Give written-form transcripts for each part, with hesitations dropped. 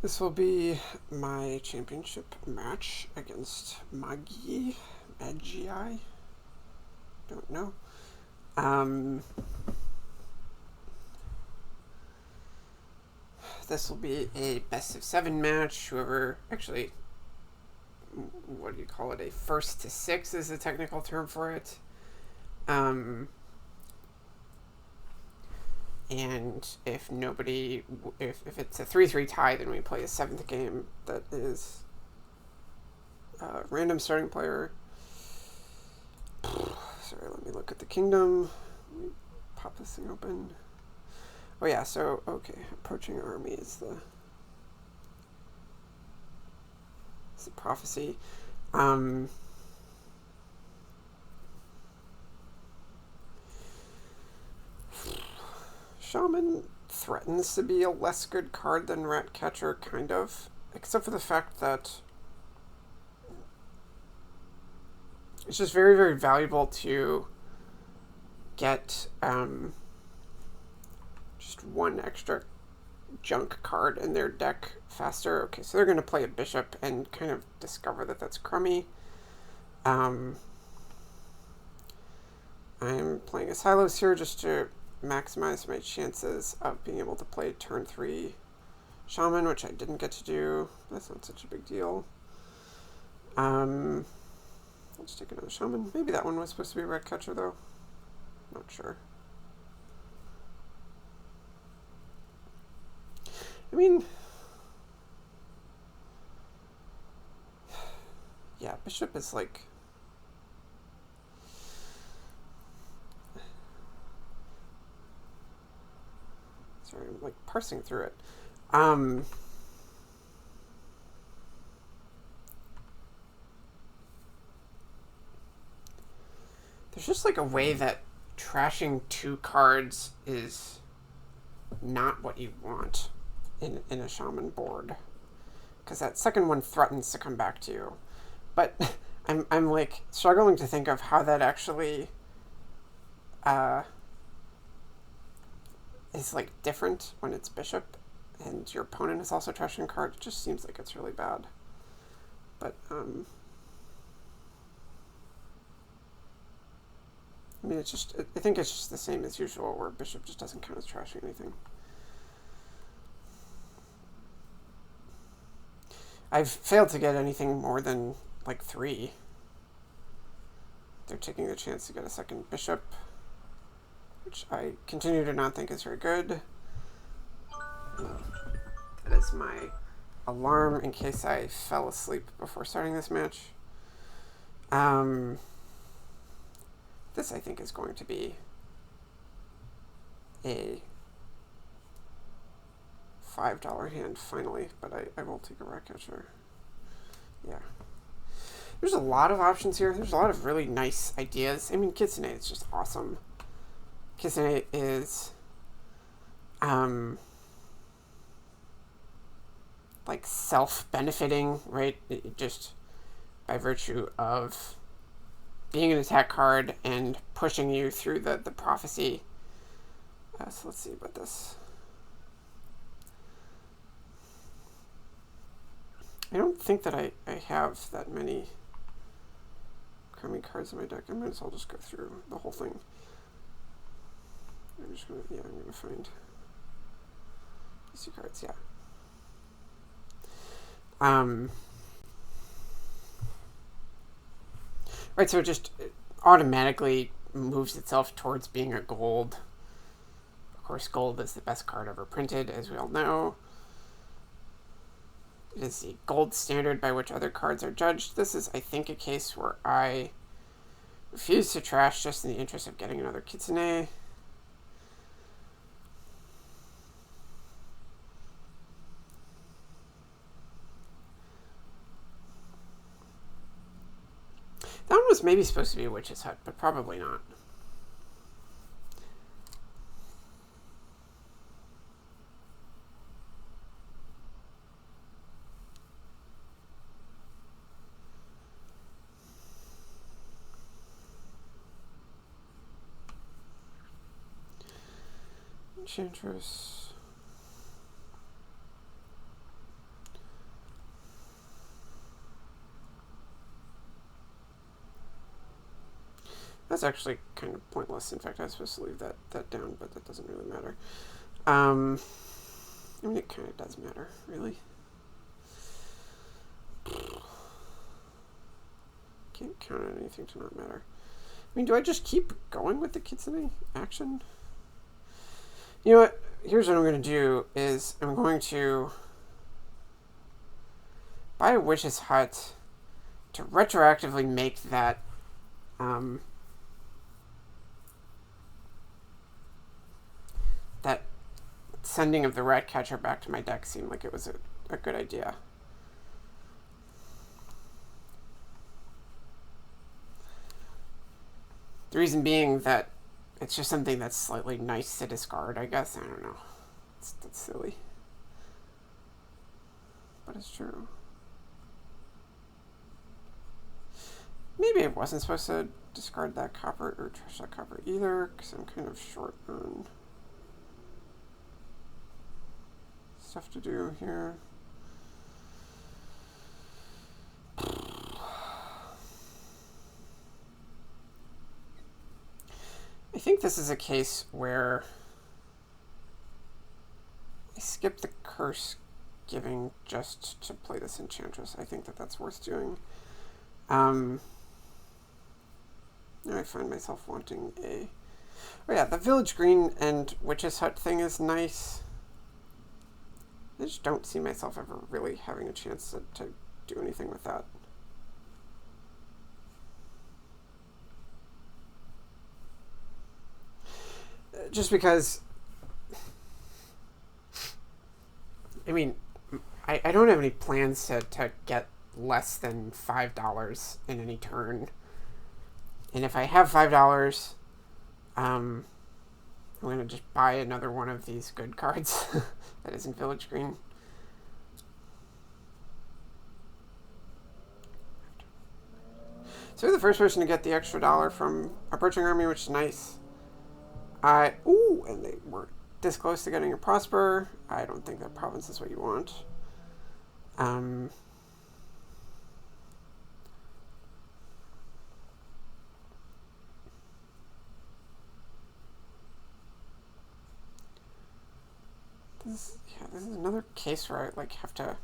This will be my championship match against Magyi. Magyi? Don't know. This will be a best of 7 match. Whoever, actually, what do you call it? A first to 6 is the technical term for it. And if it's a 3-3 tie, then we play a 7th game that is random starting player. Sorry, let me look at the kingdom. Let me pop this thing open. Oh yeah, so, okay, approaching army is the prophecy. Shaman threatens to be a less good card than Ratcatcher, kind of. Except for the fact that it's just very, very valuable to get just one extra junk card in their deck faster. Okay, so they're going to play a bishop and kind of discover that that's crummy. I'm playing a Silos here just to maximize my chances of being able to play turn 3 Shaman, which I didn't get to do. That's not such a big deal. I'll just take another Shaman. Maybe that one was supposed to be Ratcatcher, though. Not sure. I mean, yeah, Bishop is like... Sorry, I'm like parsing through it. There's just like a way that trashing 2 cards is not what you want in a Shaman board, because that second one threatens to come back to you. But I'm like struggling to think of how that actually is like different when it's Bishop and your opponent is also trashing a card. It just seems like it's really bad. But I mean, it's just, I think it's just the same as usual, where Bishop just doesn't count as trashing anything. I've failed to get anything more than like 3. They're taking the chance to get a second Bishop, which I continue to not think is very good. That is my alarm in case I fell asleep before starting this match. This, I think, is going to be a $5 hand, finally, but I will take a Ratcatcher. Yeah. There's a lot of options here. There's a lot of really nice ideas. I mean, Kitsune is just awesome. Kitsune is, like, self-benefiting, right? It just by virtue of being an attack card and pushing you through the prophecy. So let's see about this. I don't think that I have that many crummy cards in my deck. I might as well just go through the whole thing. I'm gonna find these 2 cards, yeah. Right, so it just automatically moves itself towards being a gold. Of course, gold is the best card ever printed, as we all know. It is the gold standard by which other cards are judged. This is, I think, a case where I refuse to trash just in the interest of getting another Kitsune. That one was maybe supposed to be a Witch's Hut, but probably not. Enchantress. That's actually kind of pointless. In fact, I was supposed to leave that down, but that doesn't really matter. I mean, it kind of does matter, really. Can't count on anything to not matter. I mean, do I just keep going with the Kitsune action? You know what? Here's what I'm going to do is I'm going to buy a witch's hut to retroactively make that that sending of the rat catcher back to my deck seemed like it was a good idea. The reason being that it's just something that's slightly nice to discard, I guess. I don't know. That's silly. But it's true. Maybe I wasn't supposed to discard that copper or trash that copper either, because I'm kind of short on stuff to do here. I think this is a case where I skip the curse giving just to play this Enchantress. I think that's worth doing. Now I find myself wanting a... Oh yeah, the Village Green and Witch's Hut thing is nice. I just don't see myself ever really having a chance to do anything with that. Just because, I mean, I don't have any plans to get less than $5 in any turn. And if I have $5, I'm going to just buy another one of these good cards that isn't Village Green. So we're the first person to get the extra $1 from Approaching Army, which is nice. And they were this close to getting a Prosper. I don't think that province is what you want. This is another case where I have to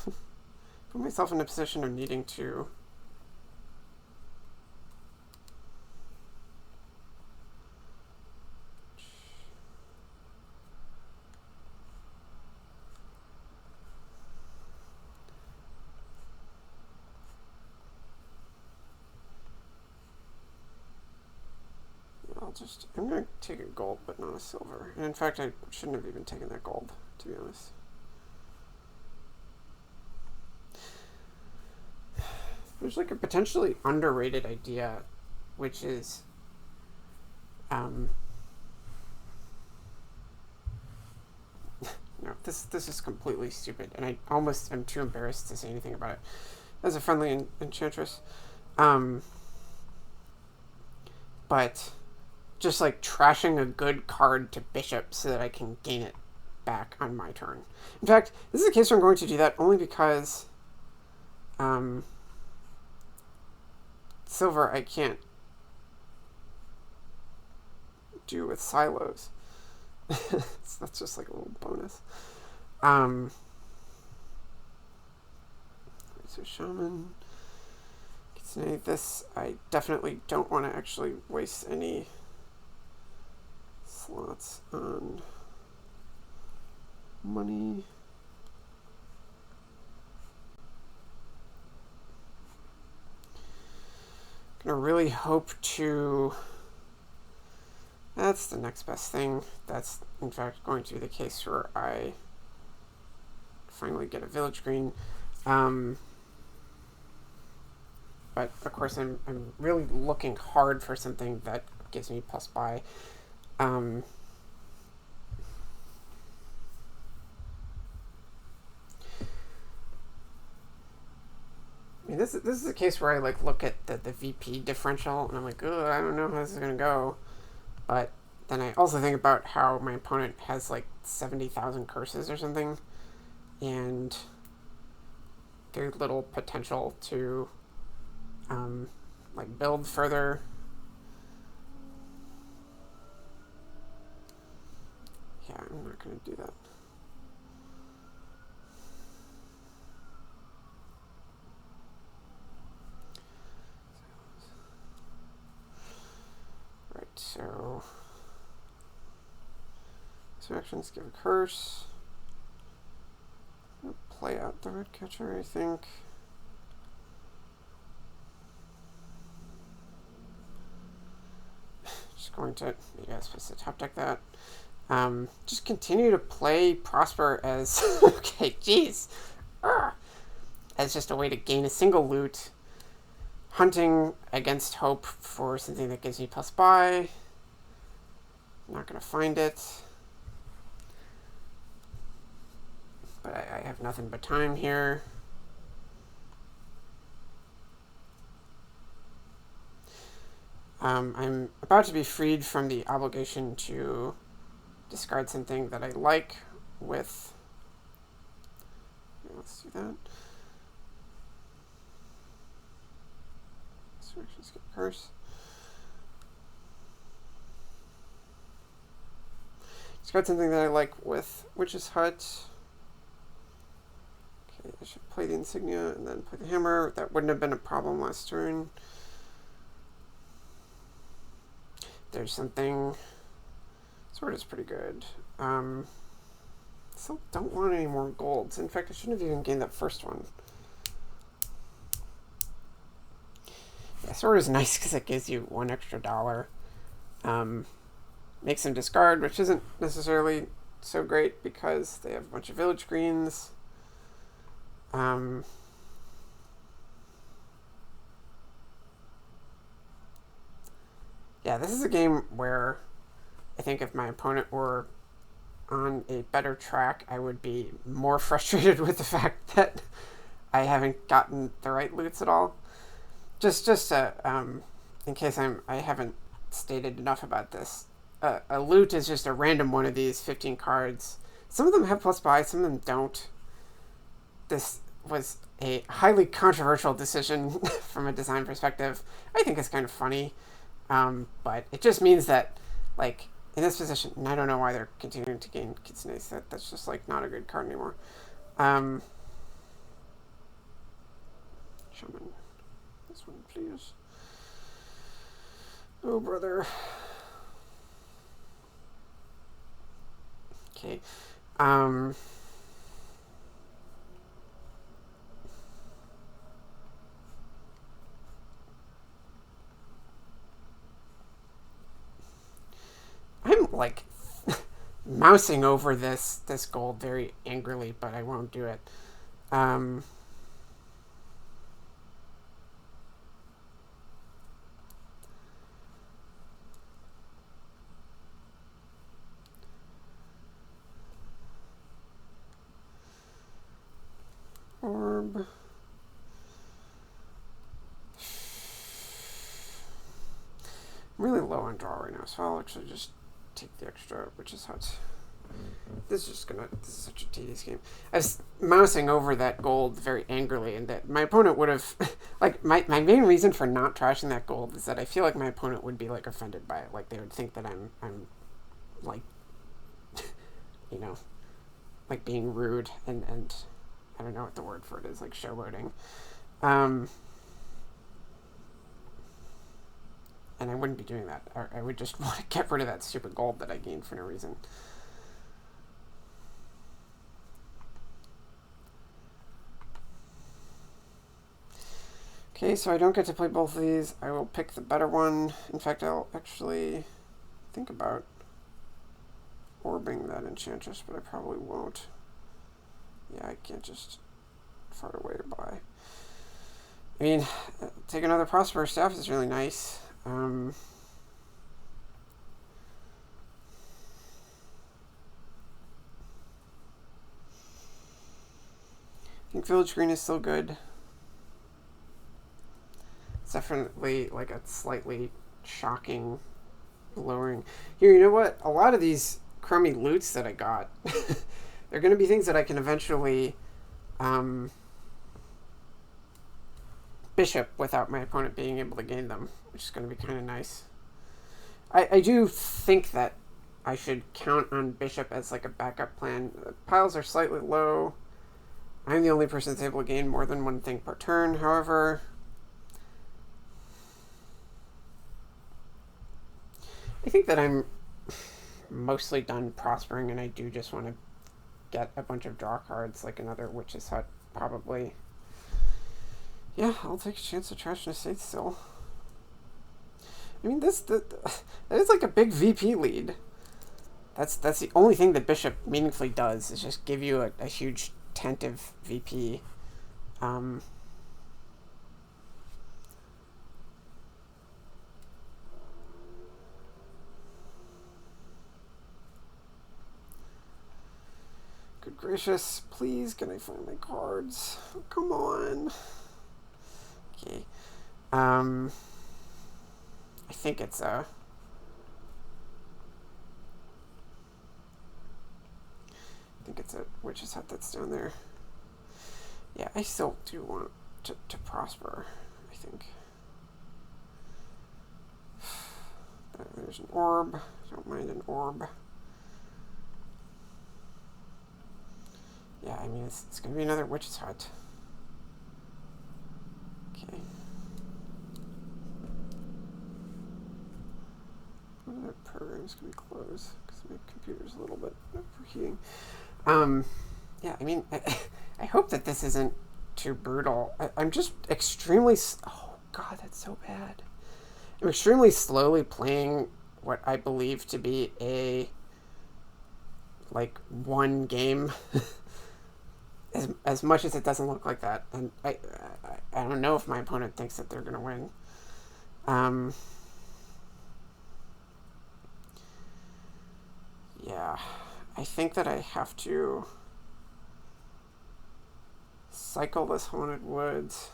put myself in a position of needing to I'm going to take a gold, but not a silver. And in fact, I shouldn't have even taken that gold, to be honest. There's a potentially underrated idea, which is, no, this is completely stupid, and I almost am too embarrassed to say anything about it. As a friendly Enchantress, but just trashing a good card to Bishop so that I can gain it back on my turn. In fact, this is a case where I'm going to do that only because silver I can't do with silos. So that's just a little bonus. So Shaman, Kitsune, this I definitely don't want to actually waste any slots on money. Gonna really hope to... That's the next best thing. That's in fact going to be the case where I finally get a Village Green. But of course I'm really looking hard for something that gives me plus buy. I mean, this is a case where I look at the VP differential and I'm like, oh, I don't know how this is gonna go, but then I also think about how my opponent has like 70,000 curses or something, and very little potential to like build further. Yeah, I'm not going to do that. Right, so actions give a curse. I'll play out the red catcher, I think. Just going to, maybe I was supposed to top deck that. Just continue to play Prosper as, okay, jeez, as just a way to gain a single loot. Hunting against hope for something that gives me plus buy. I'm not going to find it. But I have nothing but time here. I'm about to be freed from the obligation to discard something that I like with... Let's do that. So let's get a curse. Discard something that I like with Witch's Hut. Okay, I should play the insignia and then play the hammer. That wouldn't have been a problem last turn. There's something... Sword is pretty good. Still don't want any more golds. In fact, I shouldn't have even gained that first one. Yeah, sword is nice because it gives you $1 extra. Makes them discard, which isn't necessarily so great because they have a bunch of village greens. Yeah, this is a game where I think if my opponent were on a better track, I would be more frustrated with the fact that I haven't gotten the right loots at all. Just in case I haven't stated enough about this, a loot is just a random one of these 15 cards. Some of them have plus buy, some of them don't. This was a highly controversial decision from a design perspective. I think it's kind of funny, but it just means that, like, in this position, and I don't know why they're continuing to gain Kitsune's, that's just, like, not a good card anymore. Shaman. This one, please. Oh, brother. Okay. I'm, like, mousing over this gold very angrily, but I won't do it. Orb. I'm really low on draw right now, so I'll actually just take the extra, which is hot. This is such a tedious game. I was mousing over that gold very angrily, and that my opponent would have, like, my main reason for not trashing that gold is that I feel like my opponent would be, like, offended by it. Like, they would think that I'm like, you know, like, being rude, and I don't know what the word for it is, like, showboating. And I wouldn't be doing that. I would just want to get rid of that stupid gold that I gained for no reason. Okay, so I don't get to play both of these. I will pick the better one. In fact, I'll actually think about orbing that Enchantress, but I probably won't. Yeah, I can't just fart away or buy. I mean, take another Prosper Staff is really nice. I think Village Green is still good. It's definitely like a slightly shocking lowering. Here, you know what? A lot of these crummy loots that I got, they're going to be things that I can eventually bishop without my opponent being able to gain them, which is going to be kind of nice. I do think that I should count on bishop as like a backup plan. The piles are slightly low. I'm the only person that's able to gain more than one thing per turn, however. I think that I'm mostly done prospering, and I do just want to get a bunch of draw cards, like another Witch's Hut, probably. Yeah, I'll take a chance at Trash and Estate still. I mean, that is like a big VP lead. That's the only thing that Bishop meaningfully does, is just give you a huge tentative VP. Good gracious, please, can I find my cards? Oh, come on. Okay. I think it's a Witch's Hut that's down there. Yeah, I still do want to prosper, I think. There's an orb. Don't mind an orb. Yeah, I mean, it's going to be another Witch's Hut. Okay. One of the programs can be closed because my computer's a little bit overheating. Yeah, I mean, I hope that this isn't too brutal. I'm just extremely... Oh, God, that's so bad. I'm extremely slowly playing what I believe to be a, like, one game. as much as it doesn't look like that. And I don't know if my opponent thinks that they're going to win. Yeah, I think that I have to cycle this Haunted Woods.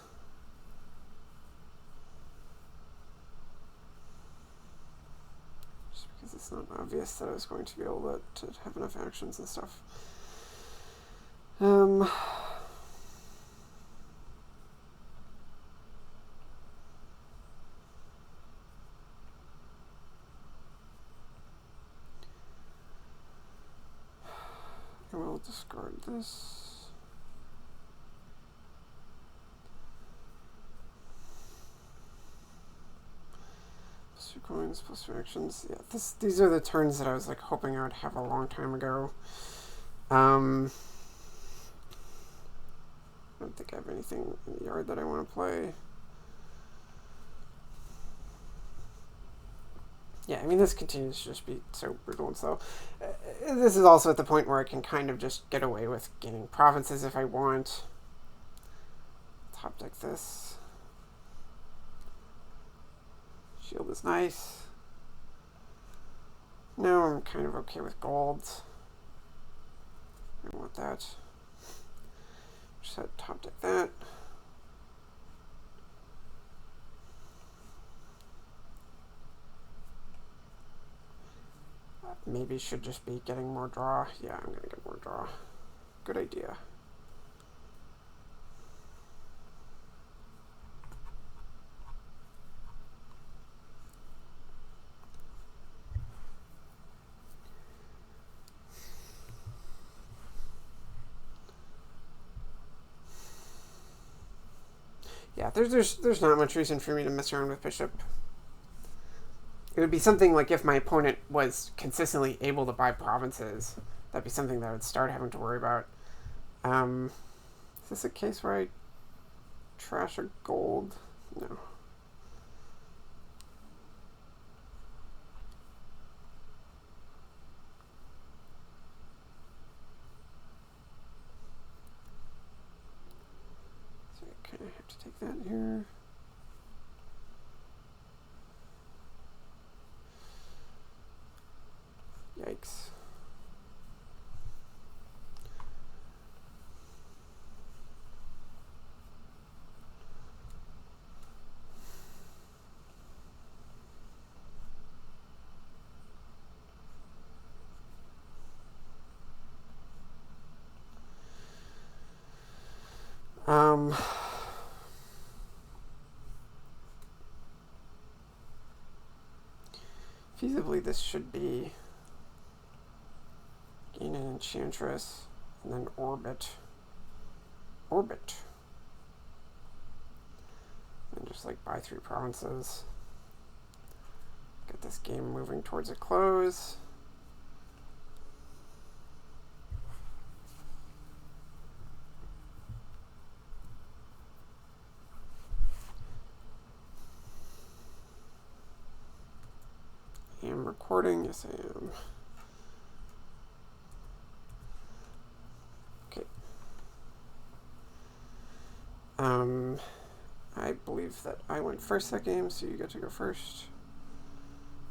Just because it's not obvious that I was going to be able to have enough actions and stuff. I will discard this. Plus 2 coins, plus 2 actions. Yeah, these are the turns that I was like hoping I would have a long time ago. I don't think I have anything in the yard that I want to play. Yeah, I mean, this continues to just be so brutal and slow. This is also at the point where I can kind of just get away with gaining provinces if I want. Top deck this. Shield is nice. No, I'm kind of okay with gold. I don't want that. Just had top deck that. Maybe should just be getting more draw. Yeah, I'm gonna get more draw. Good idea. Yeah, there's not much reason for me to mess around with Bishop. It would be something like if my opponent was consistently able to buy provinces. That'd be something that I would start having to worry about. Is this a case where I trash a gold? No. So I kind of have to take that here. Yikes. Feasibly, this should be gain an enchantress, and then orbit. And just like buy 3 provinces. Get this game moving towards a close. I am recording, yes I am. Okay. I believe that I went first that game, so you get to go first,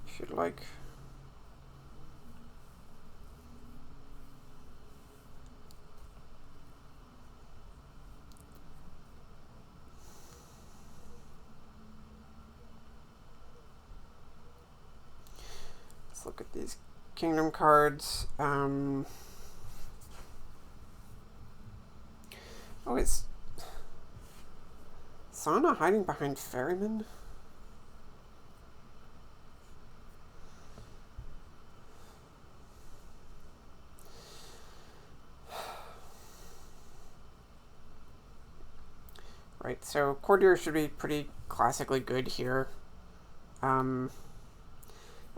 if you'd like. Let's look at these kingdom cards. Oh, it's Sana hiding behind Ferryman? Right, so Courtier should be pretty classically good here. I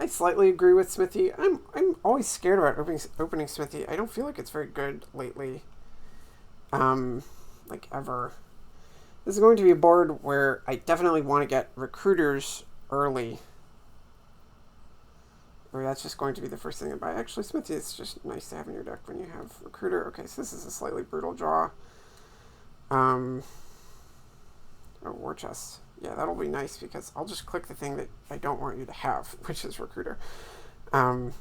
slightly agree with Smithy. I'm always scared about opening Smithy. I don't feel like it's very good lately. Like ever. This is going to be a board where I definitely want to get recruiters early. Or that's just going to be the first thing I buy. Actually, Smithy is just nice to have in your deck when you have recruiter. Okay, so this is a slightly brutal draw. Oh, war chest. Yeah, that'll be nice because I'll just click the thing that I don't want you to have, which is recruiter. Right,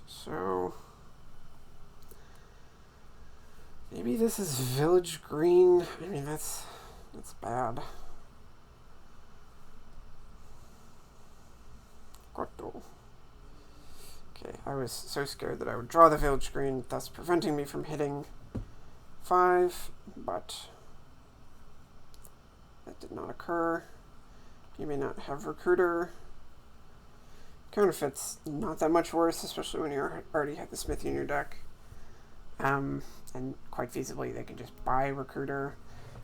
so maybe this is village green. I mean, that's bad. Corto. Okay, I was so scared that I would draw the village green, thus preventing me from hitting 5, but that did not occur. You may not have recruiter. Counterfeit's not that much worse, especially when you already have the Smithy in your deck. And quite feasibly, they can just buy recruiter.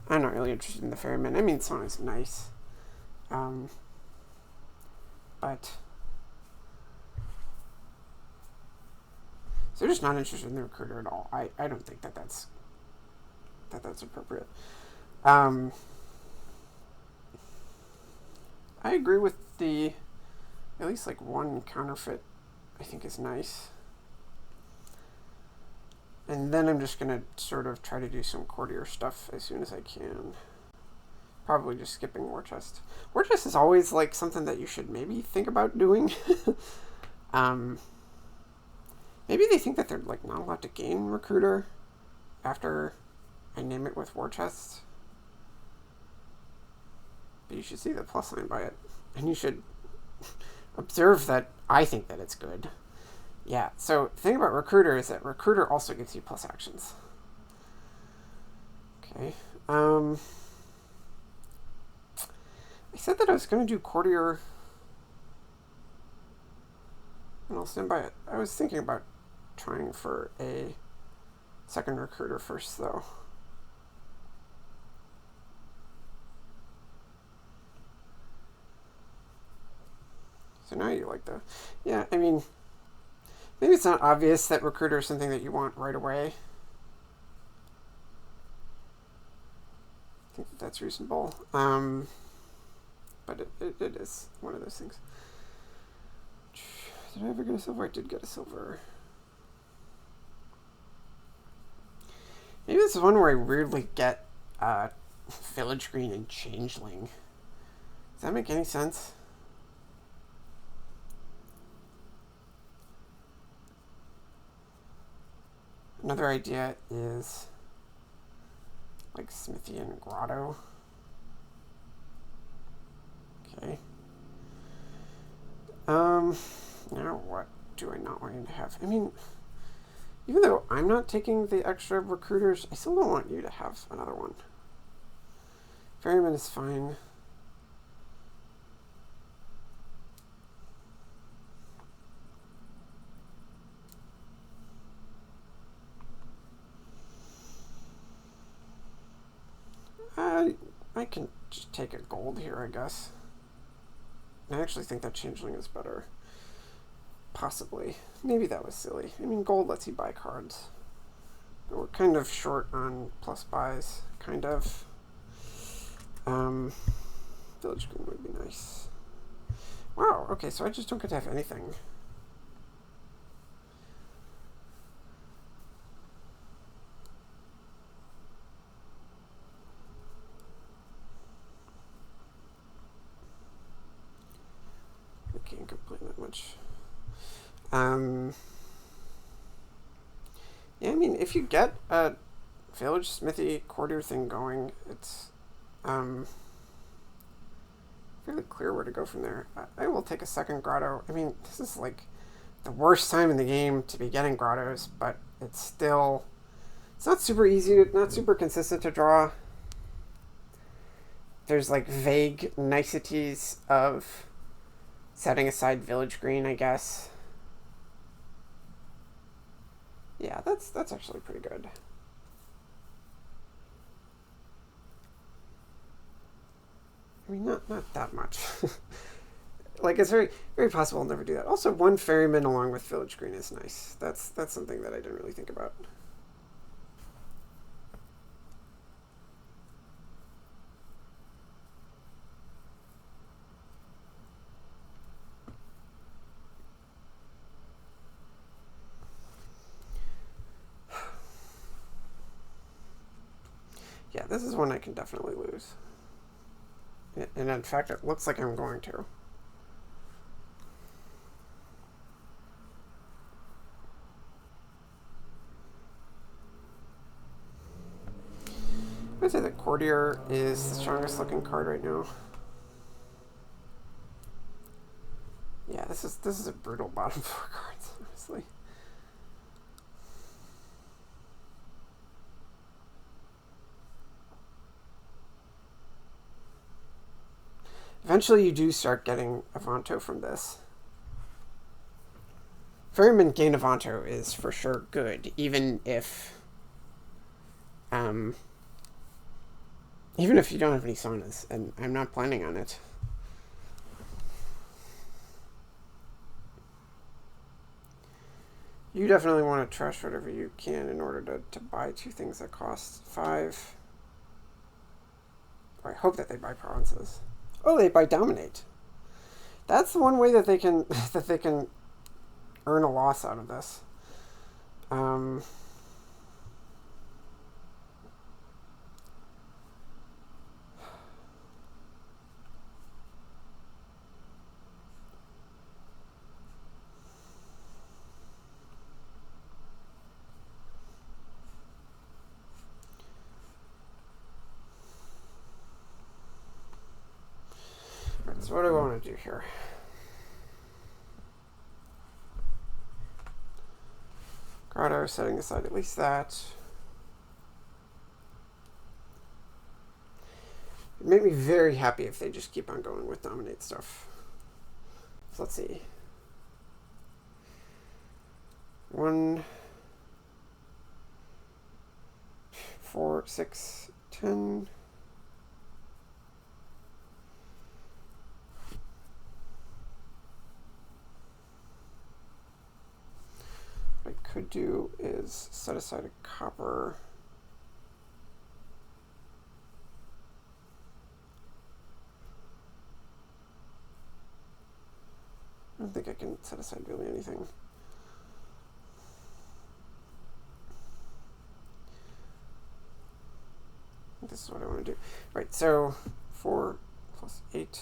I'm not really interested in the Ferryman. I mean, this one is nice. But so they're just not interested in the recruiter at all. I don't think that's appropriate. I agree with the at least like one counterfeit I think is nice. And then I'm just going to sort of try to do some courtier stuff as soon as I can. Probably just skipping war chest. War chest is always like something that you should maybe think about doing. Maybe they think that they're like not allowed to gain recruiter after I name it with war chest. But you should see the plus sign by it. And you should observe that I think that it's good. Yeah, so the thing about recruiter is that recruiter also gives you plus actions. Okay. I said that I was going to do courtier, and I'll stand by it. I was thinking about trying for a second recruiter first, though. So now you like the... Yeah, I mean... Maybe it's not obvious that recruiter is something that you want right away. I think that's reasonable. But it is one of those things. Did I ever get a silver? I did get a silver. Maybe this is one where I weirdly get Village Green and Changeling. Does that make any sense? Another idea is like Smithy and Grotto. Okay. Now what do I not want you to have? I mean, Even though I'm not taking the extra recruiters, I still don't want you to have another one. Ferryman is fine. I can just take a gold here, I guess. I actually think that changeling is better. Possibly. Maybe that was silly. I mean, gold lets you buy cards. We're kind of short on plus buys. Kind of. Village Green would be nice. Wow, okay, so I just don't get to have anything. I can't complain that much. Yeah, I mean, if you get a village smithy courtier thing going, it's fairly clear where to go from there. I will take a second grotto. I mean, this is like the worst time in the game to be getting grottos, but it's not super easy, not super consistent to draw. There's like vague niceties of setting aside village green, I guess. Yeah, that's actually pretty good. I mean, not that much. Like, it's very, very possible I'll never do that. Also, one ferryman along with village green is nice. That's something that I didn't really think about. Yeah, this is one I can definitely lose. And in fact, it looks like I'm going to. I would say that Courtier is the strongest looking card right now. Yeah, this is a brutal bottom four cards, honestly. Eventually you do start getting Avanto from this. Ferryman gain Avanto is for sure good, even if you don't have any saunas, and I'm not planning on it. You definitely want to trash whatever you can in order to buy two things that cost 5. I hope that they buy provinces. Oh, they buy dominate. That's the one way that they can earn a loss out of this. Right, so what do I want to do here? Grotto, setting aside at least that. It made me very happy if they just keep on going with dominate stuff. So let's see. 1, 4, 6, 10. What I could do is set aside a copper. I don't think I can set aside really anything. This is what I want to do. Right, so 4 plus 8.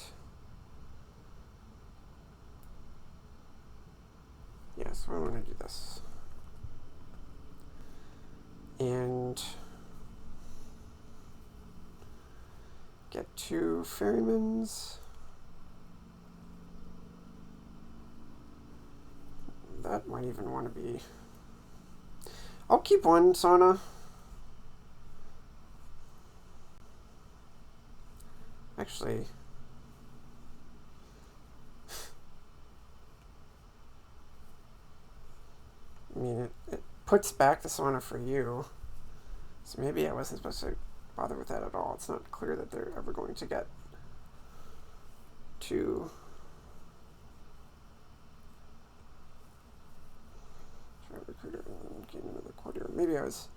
Yeah, so I want to do this. And get 2 ferrymans. That might even want to be... I'll keep one sauna. Actually, I mean, it puts back the sauna for you. So maybe I wasn't supposed to bother with that at all. It's not clear that they're ever going to get to recruiter and then gain another courtier. Maybe I was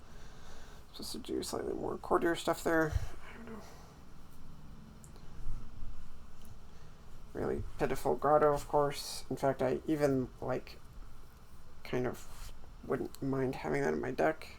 supposed to do slightly more courtier stuff there. I don't know. Really pitiful grotto, of course. In fact, I even kind of wouldn't mind having that in my deck.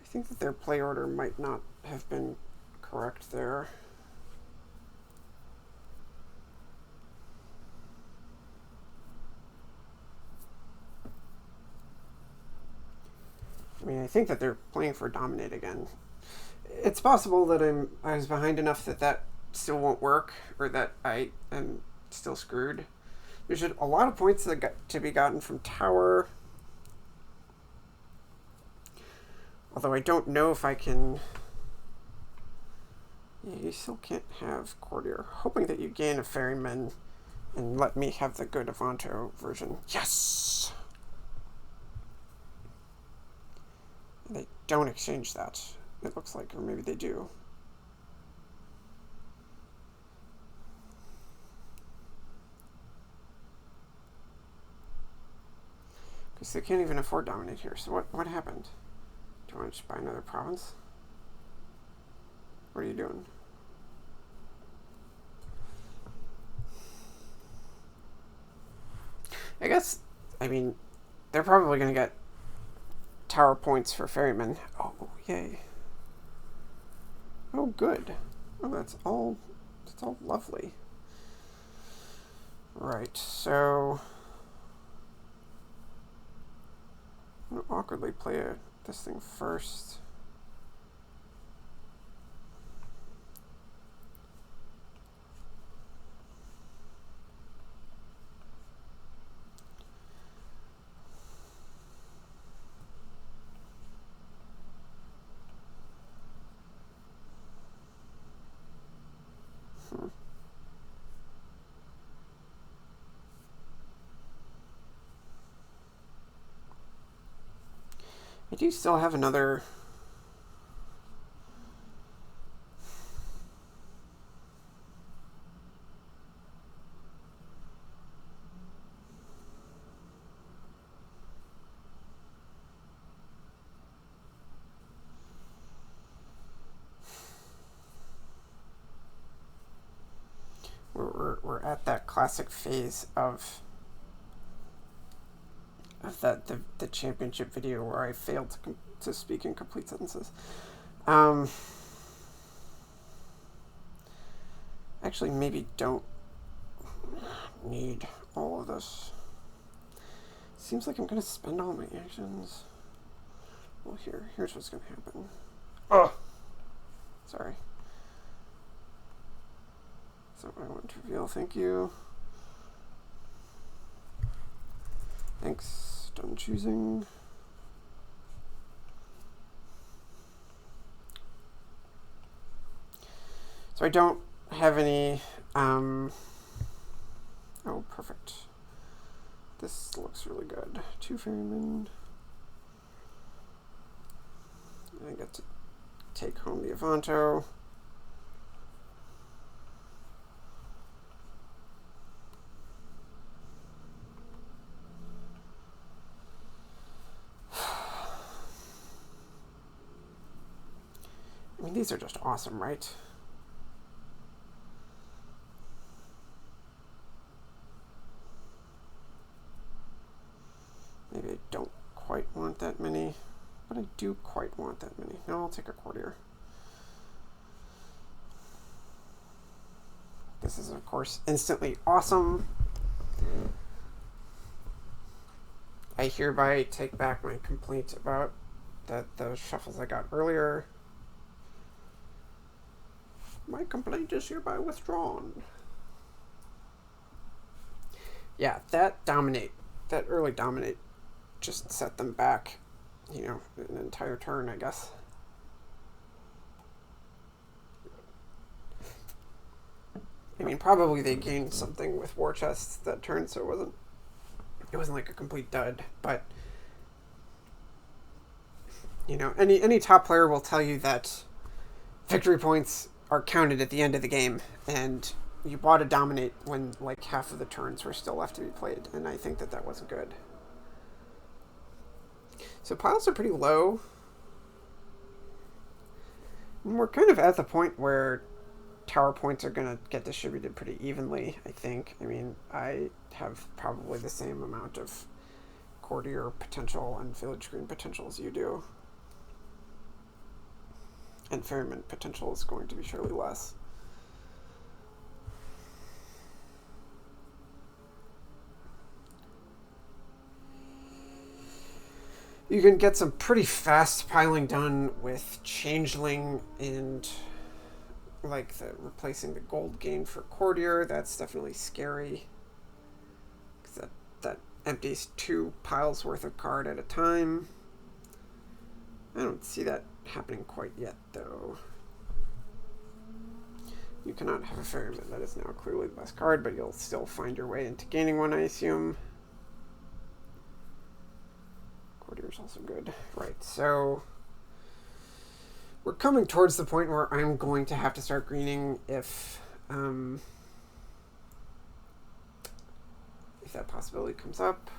I think that their play order might not have been correct there. I mean, I think that they're playing for dominate again. It's possible that I was behind enough that still won't work, or that I am still screwed. There's a lot of points that got to be gotten from tower. Although I don't know if I can... Yeah, you still can't have courtier. Hoping that you gain a ferryman and let me have the good Avanto version. Yes! And they don't exchange that, it looks like, or maybe they do. Because they can't even afford dominate here. So what happened? Do you want to just buy another province? What are you doing? I guess, I mean, they're probably going to get tower points for ferrymen. Oh, yay. Oh, good. Oh, that's all lovely. Right, so I'm going to awkwardly play this thing first. I do still have another... We're at that classic phase of the championship video where I failed to speak in complete sentences. Actually, maybe don't need all of this. Seems like I'm going to spend all my actions. Well, here's what's going to happen. Oh! Sorry. So I want to reveal, thank you. Thanks, done choosing. So I don't have any, oh, perfect. This looks really good. 2 ferrymen. I get to take home the Avanto. I mean, these are just awesome, right? Maybe I don't quite want that many, but I do quite want that many. No, I'll take a courtier. This is, of course, instantly awesome. I hereby take back my complaint about the shuffles I got earlier. My complaint is hereby withdrawn. Yeah, that early dominate just set them back, an entire turn, I guess. I mean, probably they gained something with war chests that turn, so it wasn't like a complete dud, but any top player will tell you that victory points are counted at the end of the game, and you bought a dominate when like half of the turns were still left to be played, and I think that wasn't good. So piles are pretty low. And we're kind of at the point where tower points are going to get distributed pretty evenly, I think. I mean, I have probably the same amount of courtier potential and village green potential as you do. And ferryman potential is going to be surely less. You can get some pretty fast piling done with changeling and like replacing the gold gain for courtier. That's definitely scary. Because that empties 2 piles worth of card at a time. I don't see that happening quite yet, though. You cannot have a ferryman. That is now clearly the best card, but you'll still find your way into gaining one, I assume. Courtier is also good. Right, so we're coming towards the point where I'm going to have to start greening if that possibility comes up.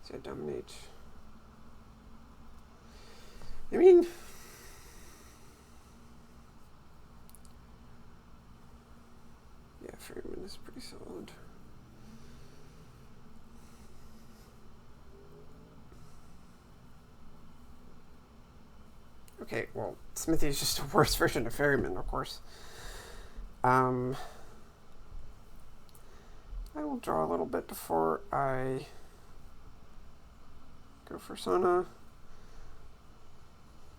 So I dominate. I mean, yeah, ferryman is pretty solid. Okay, well, Smithy is just a worse version of ferryman, of course. I will draw a little bit before I go for Sana,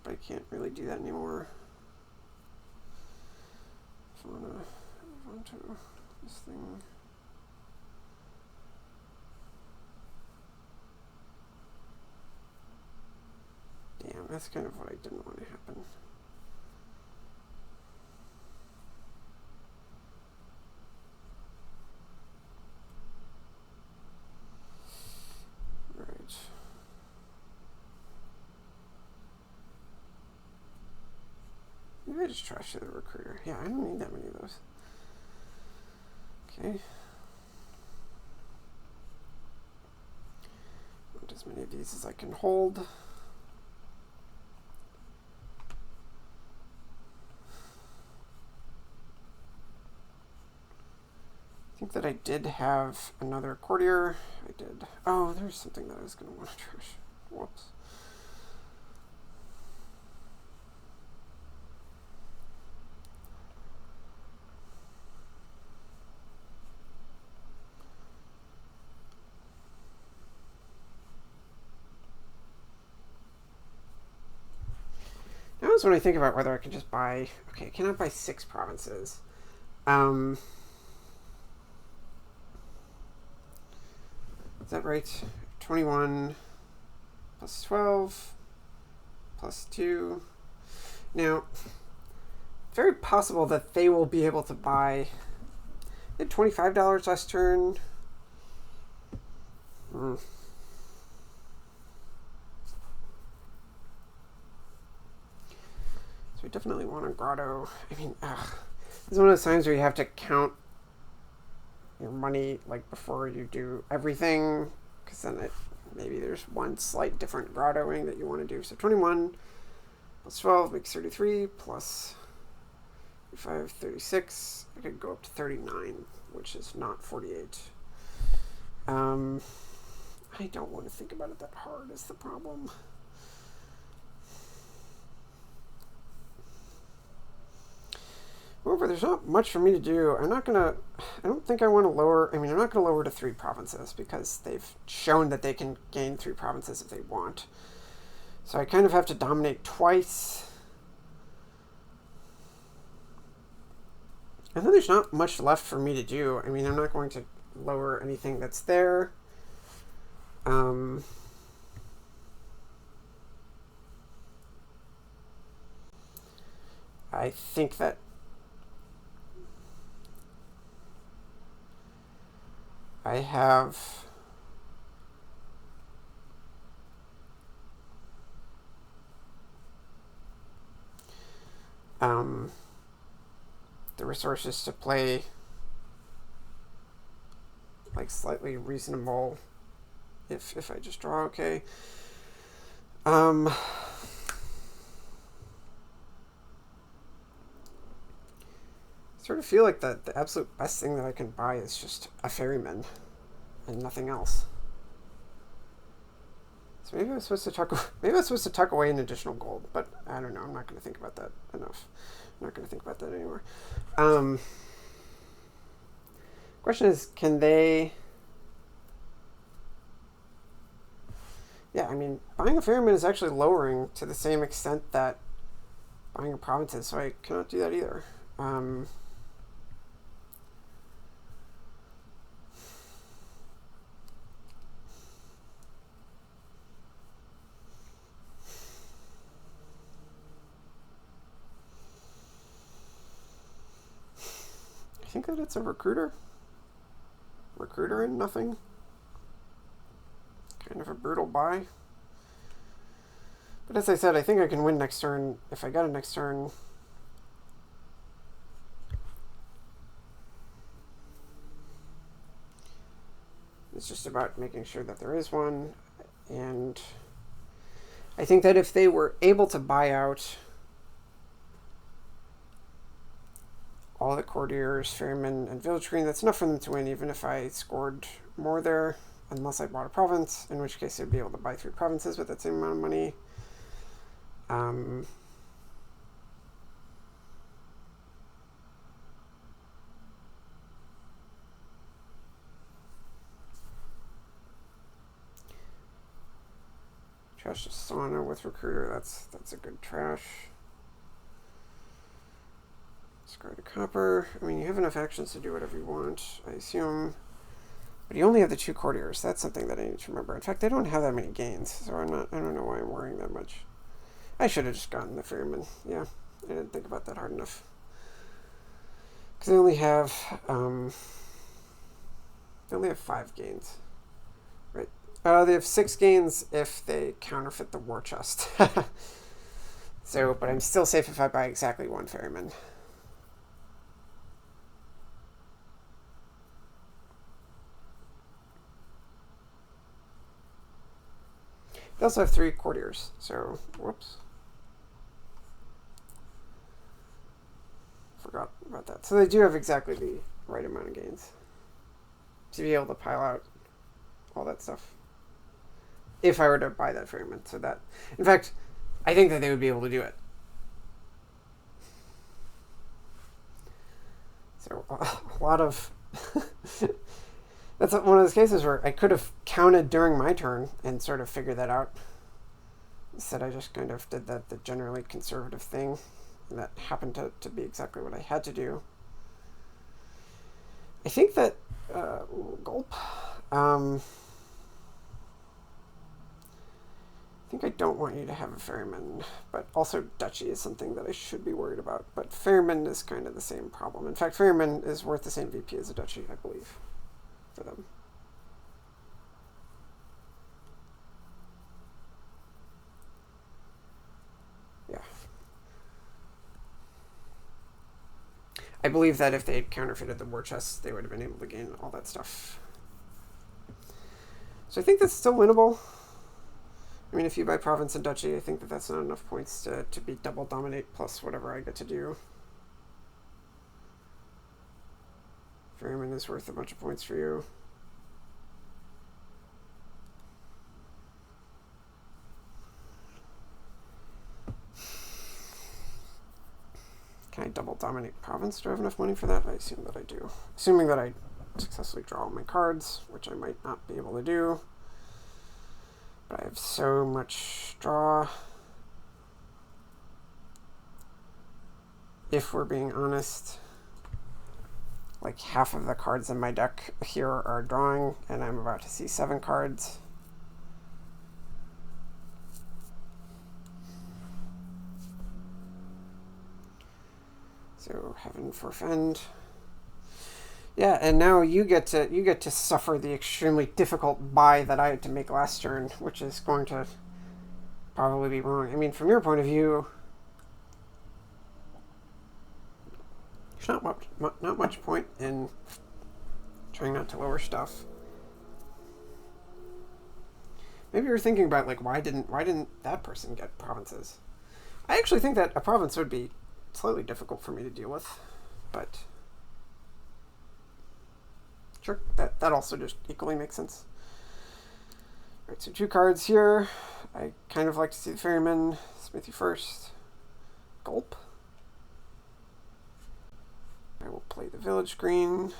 but I can't really do that anymore. So I'm going to move on to this thing. Damn, that's kind of what I didn't want to happen. Right. Maybe I just trash the recruiter. Yeah, I don't need that many of those. Okay. Want as many of these as I can hold. I think that I did have another courtier. I did. Oh, there's something that I was going to want to trash. Whoops. Now is when I think about whether I can just buy... Okay, I cannot buy 6 provinces. Is that right? 21 plus 12 plus 2. Now, it's very possible that they will be able to buy... They had $25 last turn. So we definitely want a grotto. I mean, this is one of those times where you have to count your money like before you do everything, because then maybe there's one slight different grottoing that you want to do. So 21 plus 12 makes 33, plus 5, 36. I could go up to 39, which is not 48. I don't want to think about it that hard is the problem. However, there's not much for me to do. I don't think I want to lower, I'm not going to lower to 3 provinces because they've shown that they can gain 3 provinces if they want. So I kind of have to dominate twice. And then there's not much left for me to do. I'm not going to lower anything that's there. I think that I have the resources to play like slightly reasonable if I just draw okay. Sort of feel like the absolute best thing that I can buy is just a ferryman and nothing else. So maybe I'm supposed to tuck away an additional gold, but I don't know. I'm not going to think about that enough. I'm not going to think about that anymore. Question is, can they? Yeah, buying a ferryman is actually lowering to the same extent that buying a province is, so I cannot do that either. I think that it's a recruiter and nothing. Kind of a brutal buy. But as I said, I think I can win next turn if I got a next turn. It's just about making sure that there is one. And I think that if they were able to buy out all the courtiers, ferrymen, and village green, that's enough for them to win, even if I scored more there, unless I bought a province, in which case they'd be able to buy 3 provinces with that same amount of money. Trash to sauna with recruiter, that's a good trash. Discard a copper. You have enough actions to do whatever you want, I assume. But you only have the 2 courtiers. That's something that I need to remember. In fact, they don't have that many gains, so I don't know why I'm worrying that much. I should have just gotten the ferryman. Yeah, I didn't think about that hard enough. Because they only have 5 gains. Right. They have 6 gains if they counterfeit the war chest. So, but I'm still safe if I buy exactly 1 ferryman. They also have 3 courtiers, so whoops. Forgot about that. So they do have exactly the right amount of gains to be able to pile out all that stuff. If I were to buy that ferryman, so that, in fact, I think that they would be able to do it. So a lot of that's one of those cases where I could have counted during my turn and sort of figured that out. Instead, I just kind of did the generally conservative thing, and that happened to be exactly what I had to do. I think that gulp. I think I don't want you to have a ferryman, but also duchy is something that I should be worried about. But ferryman is kind of the same problem. In fact, ferryman is worth the same VP as a duchy, I believe, for them. Yeah. I believe that if they had counterfeited the war chests, they would have been able to gain all that stuff. So I think that's still winnable. If you buy province and duchy, I think that that's not enough points to be double dominate plus whatever I get to do. Ferryman is worth a bunch of points for you. I double dominate province? Do I have enough money for that? I assume that I do. Assuming that I successfully draw all my cards, which I might not be able to do. But I have so much draw. If we're being honest, like half of the cards in my deck here are drawing, and I'm about to see 7 cards. So Heaven Forfend. Yeah, and now you get to suffer the extremely difficult buy that I had to make last turn, which is going to probably be wrong. I mean, from your point of view, there's not much point in trying not to lower stuff. Maybe you're thinking about like why didn't that person get provinces? I actually think that a province would be slightly difficult for me to deal with, but sure, that also just equally makes sense. Right, so 2 cards here. I kind of like to see the Ferryman, Smithy first. Gulp. I will play the Village Green.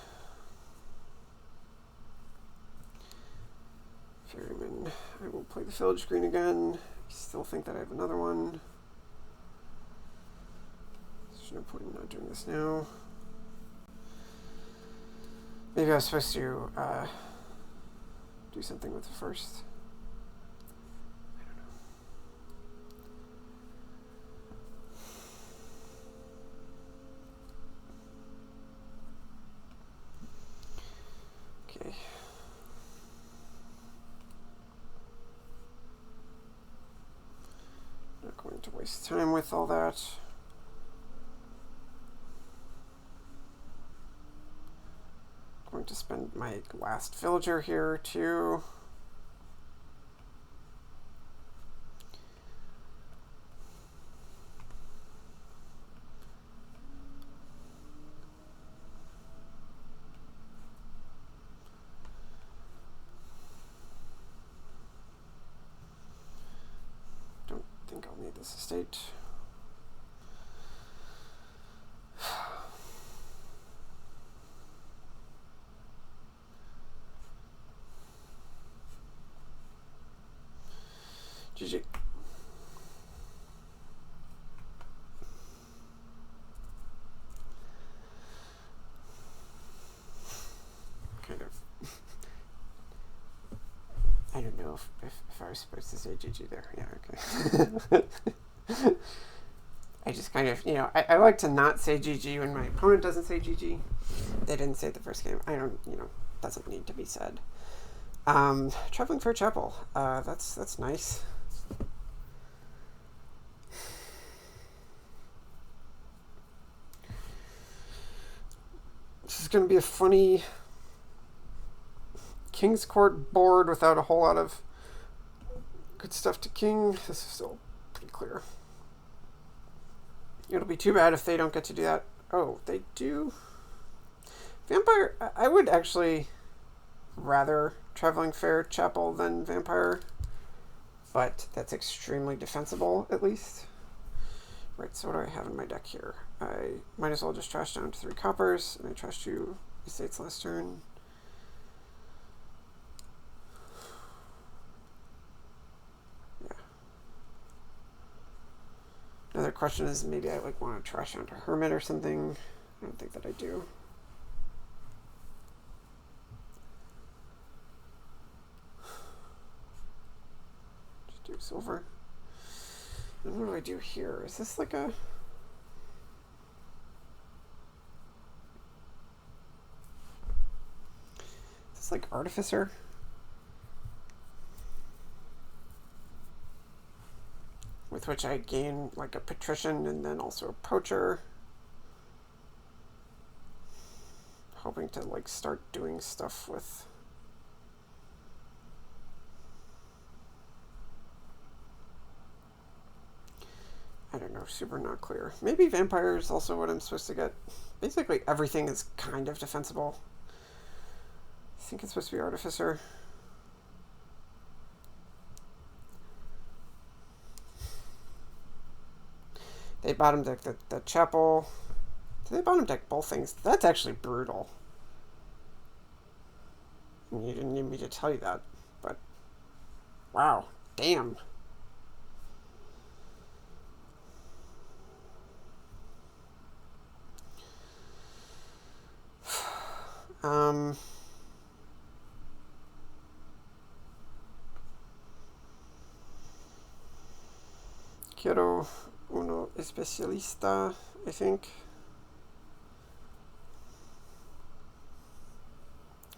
Ferryman. I will play the Village Green again. I still think that I have another one. There's no point in not doing this now. Maybe I was supposed to do something with the first. I don't know. Okay. Not going to waste time with all that. Going to spend my last villager here too. Don't think I'll need this estate. GG. Kind of. I don't know if I was supposed to say GG there. Yeah, okay. I just kind of, I like to not say GG when my opponent doesn't say GG. They didn't say it the first game. I don't, doesn't need to be said. Traveling Fair Chapel. That's nice. This is going to be a funny King's Court board without a whole lot of good stuff to king. This is still pretty clear. It'll be too bad if they don't get to do that. Oh, they do? Vampire, I would actually rather Traveling Fair Chapel than Vampire, but that's extremely defensible, at least. Right, so what do I have in my deck here? I might as well just trash down to 3 coppers, and I trashed 2 estates last turn. Yeah. Another question is maybe I want to trash down to Hermit or something. I don't think that I do. Just do silver. And what do I do here? Is this like a... Is this like Artificer? With which I gain like a Patrician and then also a Poacher. Hoping to start doing stuff with... I don't know, super not clear. Maybe Vampire is also what I'm supposed to get. Basically everything is kind of defensible. I think it's supposed to be Artificer. They bottom deck the Chapel. Do they bottom deck both things? That's actually brutal. You didn't need me to tell you that, but wow, damn. Quiero uno especialista, I think.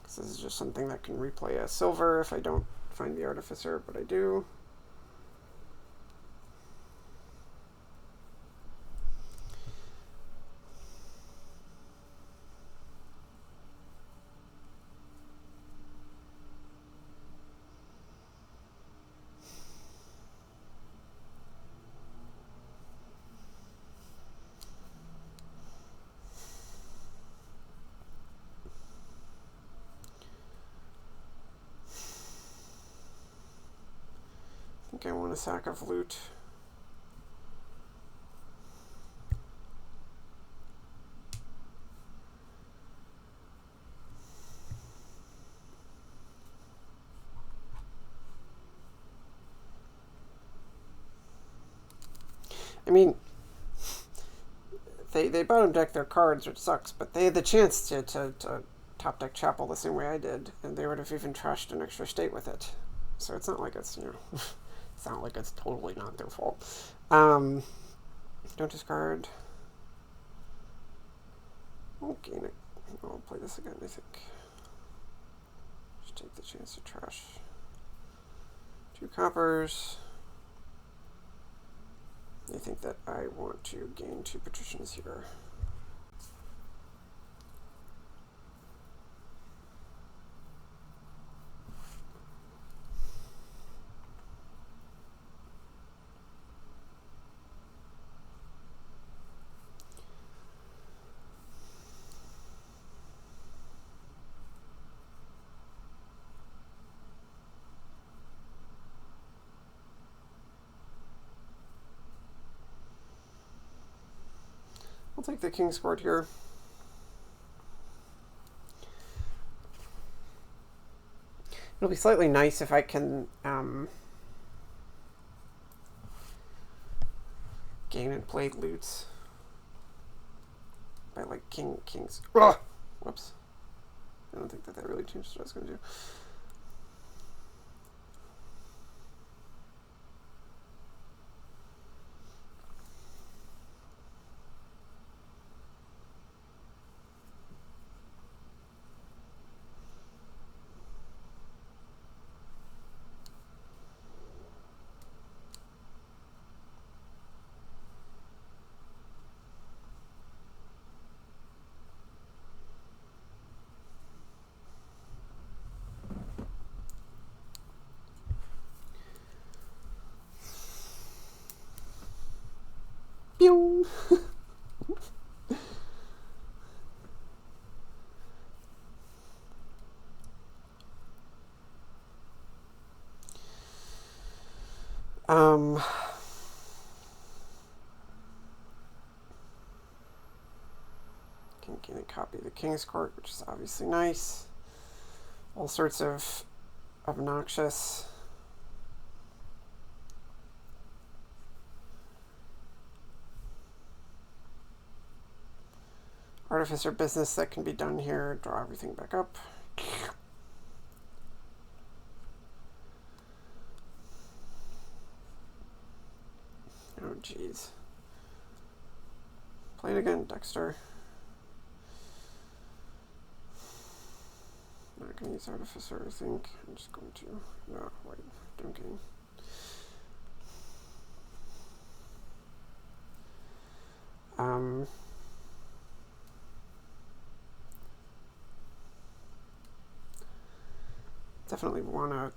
This is just something that can replay a silver if I don't find the artificer, but I do. I think I want a sack of loot. I mean, they bottom deck their cards, which sucks, but they had the chance to top deck Chapel the same way I did, and they would have even trashed an extra state with it. So it's not like it's, it's not like it's totally not their fault. Don't discard. Okay, I'll play this again, I think. Just take the chance to trash 2 coppers. I think that I want to gain 2 patricians here. I'll take the King's Court here. It'll be slightly nice if I can gain and play loots by like kings. Ugh! Whoops. I don't think that really changed what I was going to do. Pew! Can copy the King's Court, which is obviously nice. All sorts of obnoxious artificer business that can be done here. Draw everything back up. Oh, jeez. Play it again, Dexter. Not going to use artificer, I think. I'm just going to... No, wait. Don't gain. Definitely want to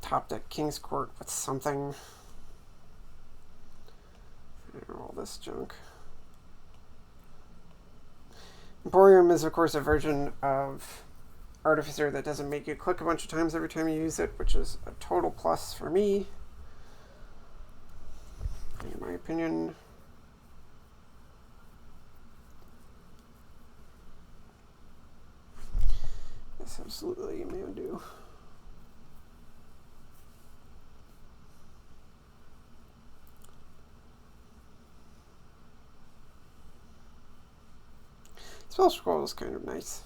top deck King's Court with something. All this junk. Emporium is, of course, a version of Artificer that doesn't make you click a bunch of times every time you use it, which is a total plus for me, in my opinion. Yes, absolutely, you may undo. Spell scroll is kind of nice.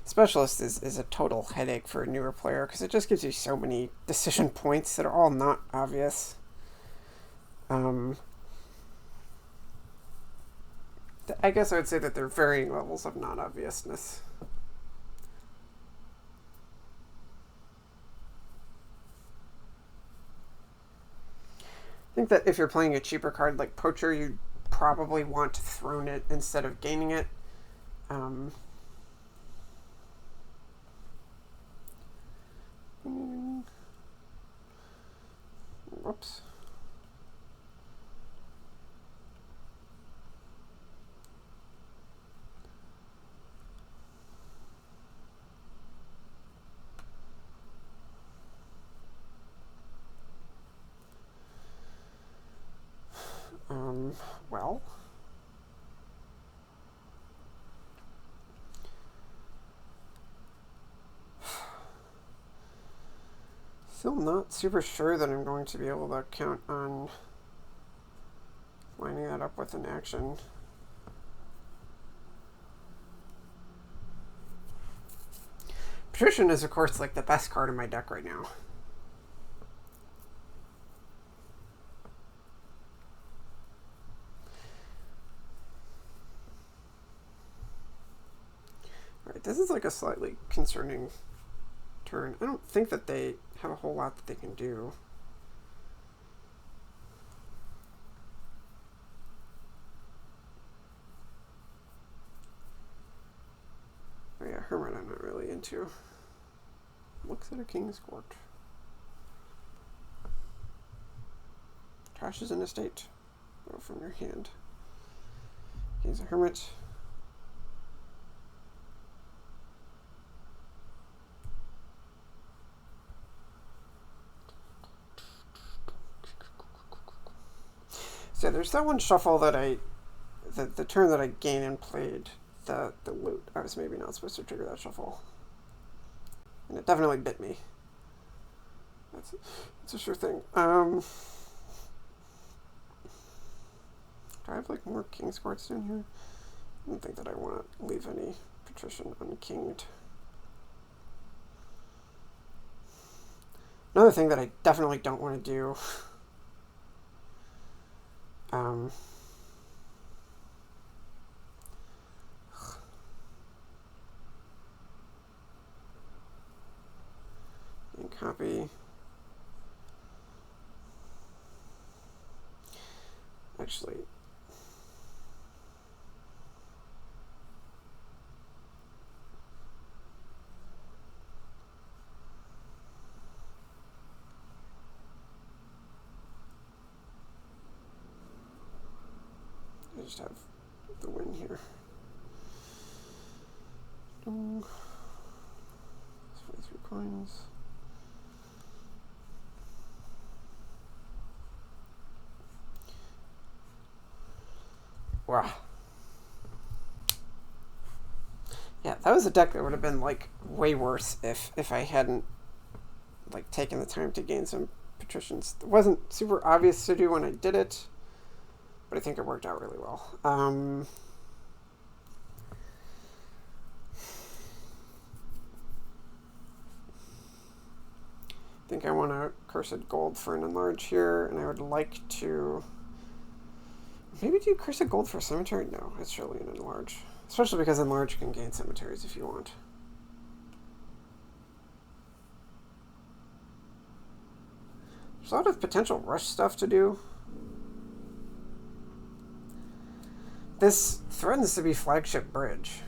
Specialist is a total headache for a newer player because it just gives you so many decision points that are all not obvious. I guess I would say that there are varying levels of non-obviousness. I think that if you're playing a cheaper card like Poacher, you probably want to throne it instead of gaining it. Whoops. Well. Still not super sure that I'm going to be able to count on lining that up with an action. Patrician is, of course, like the best card in my deck right now. Alright, this is like a slightly concerning turn. I don't think that they have a whole lot that they can do. Oh yeah, Hermit I'm not really into. Looks at a King's Court. Trashes an estate. Go from your hand. He's a Hermit. So there's that one shuffle that the turn that I gained and played the loot. I was maybe not supposed to trigger that shuffle. And it definitely bit me. That's a sure thing. Do I have like more King's Courts down here? I don't think that I want to leave any Patrician unkinged. Another thing that I definitely don't want to do and copy. Actually, I just have the win here. 43 coins. Wow. Yeah, that was a deck that would have been like way worse if I hadn't like taken the time to gain some patricians. It wasn't super obvious to do when I did it, but I think it worked out really well. I think I want a Cursed Gold for an enlarge here, and I would like to maybe do Cursed Gold for Cemetery? No, it's surely an enlarge. Especially because enlarge can gain cemeteries if you want. There's a lot of potential rush stuff to do. This threatens to be Flagship Bridge.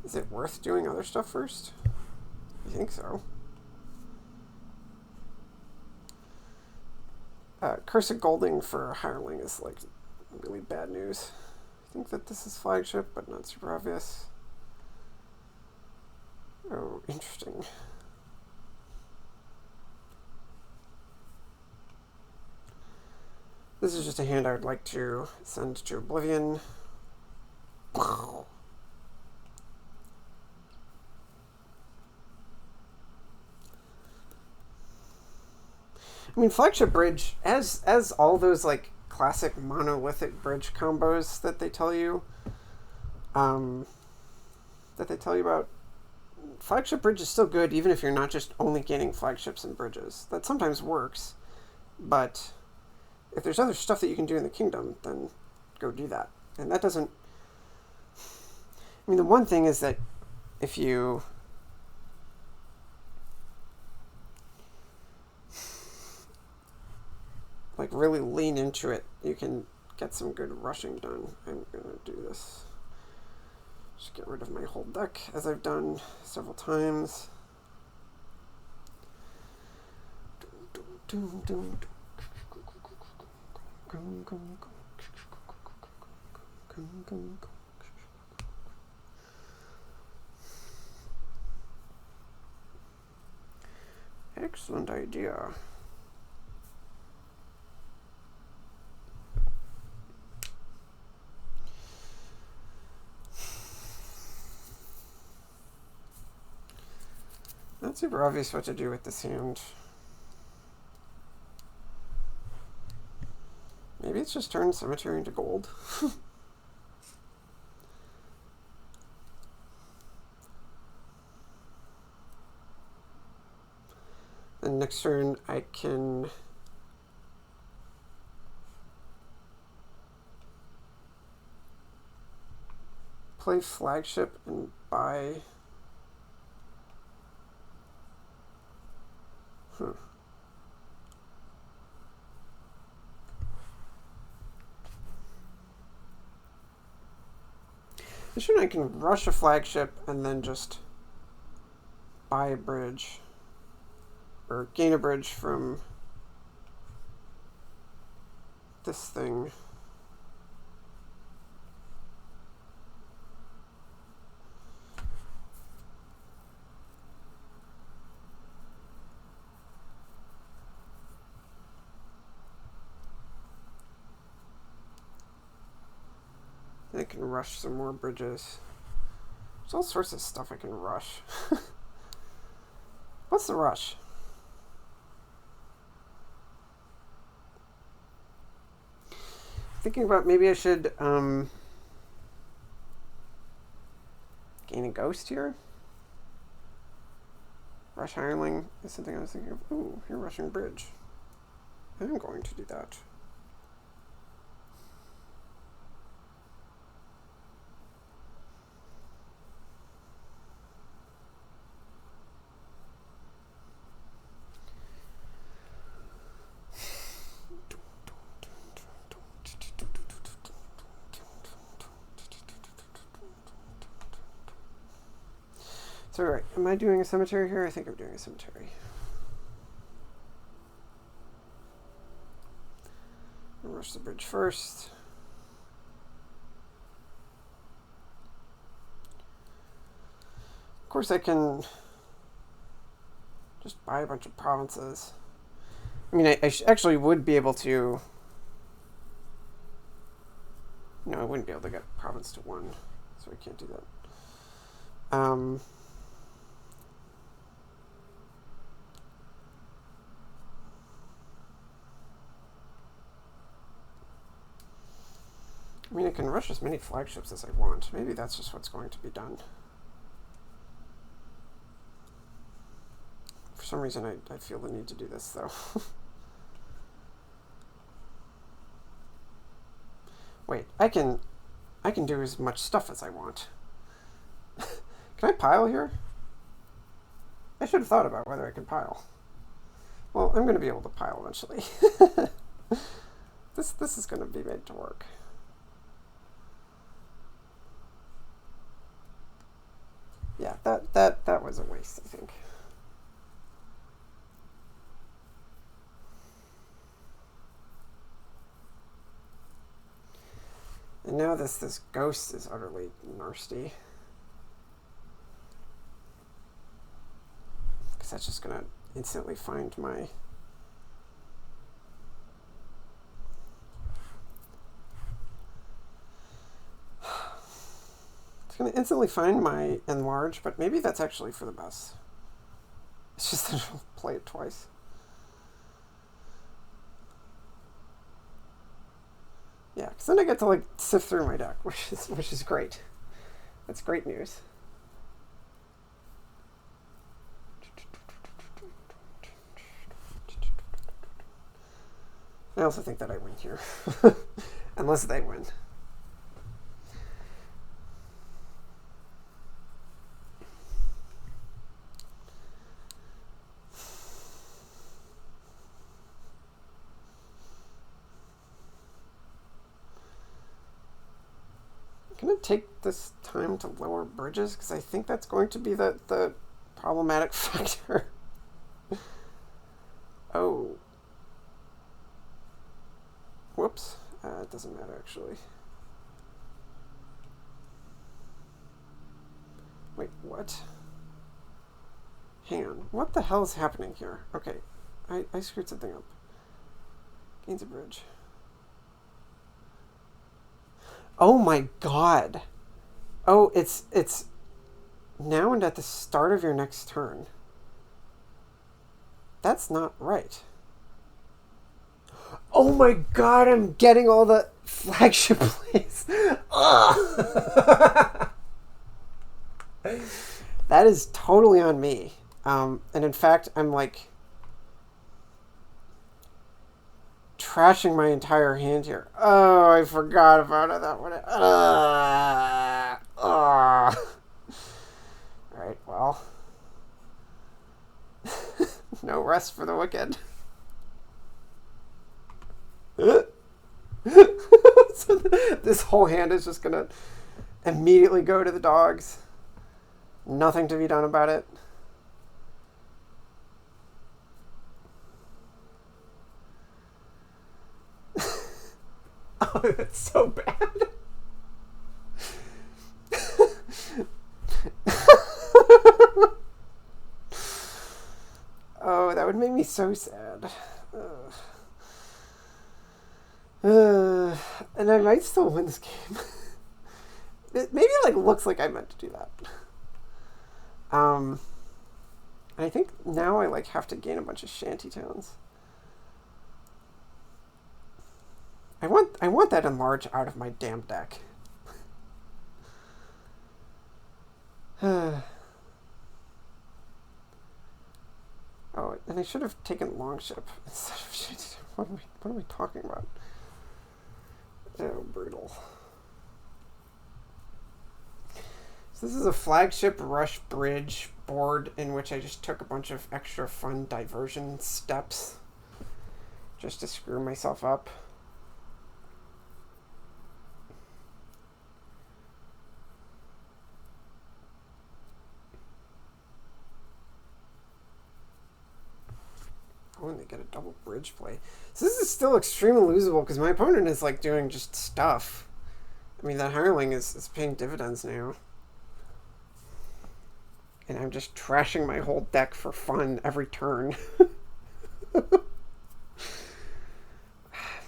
Is it worth doing other stuff first? I think so. Cursed Golding for Hireling is like really bad news. I think that this is flagship, but not super obvious. Oh, interesting. This is just a hand I would like to send to oblivion. I mean, flagship bridge, as all those like classic monolithic bridge combos that they tell you about, flagship bridge is still good even if you're not just only gaining flagships and bridges. That sometimes works, but if there's other stuff that you can do in the kingdom, then go do that. And that doesn't... I mean, the one thing is that if you... like really lean into it, you can get some good rushing done. I'm going to do this. Just get rid of my whole deck, as I've done several times. Excellent idea. Not super obvious what to do with this hand. Maybe it's just turn cemetery into gold. Then next turn I can play flagship and buy... This turn I can rush a flagship and then just buy a bridge. Or gain a bridge from this thing. I can rush some more bridges. There's all sorts of stuff I can rush. What's the rush? Thinking about maybe I should gain a ghost here. Rush hireling is something I was thinking of. Ooh, you're rushing bridge. I'm going to do that. So, right, am I doing a cemetery here? I think I'm doing a cemetery. I'll rush the bridge first. Of course, I can just buy a bunch of provinces. I mean, I actually would be able to... No, I wouldn't be able to get province to 1, so I can't do that. I mean, I can rush as many flagships as I want. Maybe that's just what's going to be done. For some reason, I feel the need to do this, though. Wait, I can do as much stuff as I want. Can I pile here? I should have thought about whether I can pile. Well, I'm going to be able to pile eventually. This is going to be made to work. Yeah, that was a waste, I think. now this ghost is utterly nasty. Because that's just going to instantly find my... It's going to instantly find my enlarge, but maybe that's actually for the best. It's just that I'll play it twice. Yeah, because then I get to like sift through my deck, which is great. That's great news. I also think that I win here, unless they win. I'm going to take this time to lower bridges because I think that's going to be the problematic factor. Oh. Whoops. It doesn't matter, actually. Wait, what? Hang on. What the hell is happening here? Okay. I screwed something up. Gains a bridge. Oh my god. Oh, it's now and at the start of your next turn. That's not right. Oh my god, I'm getting all the flagship plays. That is totally on me. And in fact, I'm like trashing my entire hand here. Oh, I forgot about it. That one. Alright, well. No rest for the wicked. So this whole hand is just going to immediately go to the dogs. Nothing to be done about it. Oh, that's so bad. Oh, that would make me so sad. And I might still win this game. Maybe it looks like I meant to do that. I think now I have to gain a bunch of shanty towns. I want that enlarge out of my damn deck. Oh, and I should have taken Longship instead of shanty. What am I talking about? Oh, brutal. So this is a flagship rush bridge board in which I just took a bunch of extra fun diversion steps just to screw myself up. Oh, and they get a double bridge play. So this is still extremely losable because my opponent is doing just stuff. I mean, that hireling is paying dividends now. And I'm just trashing my whole deck for fun every turn.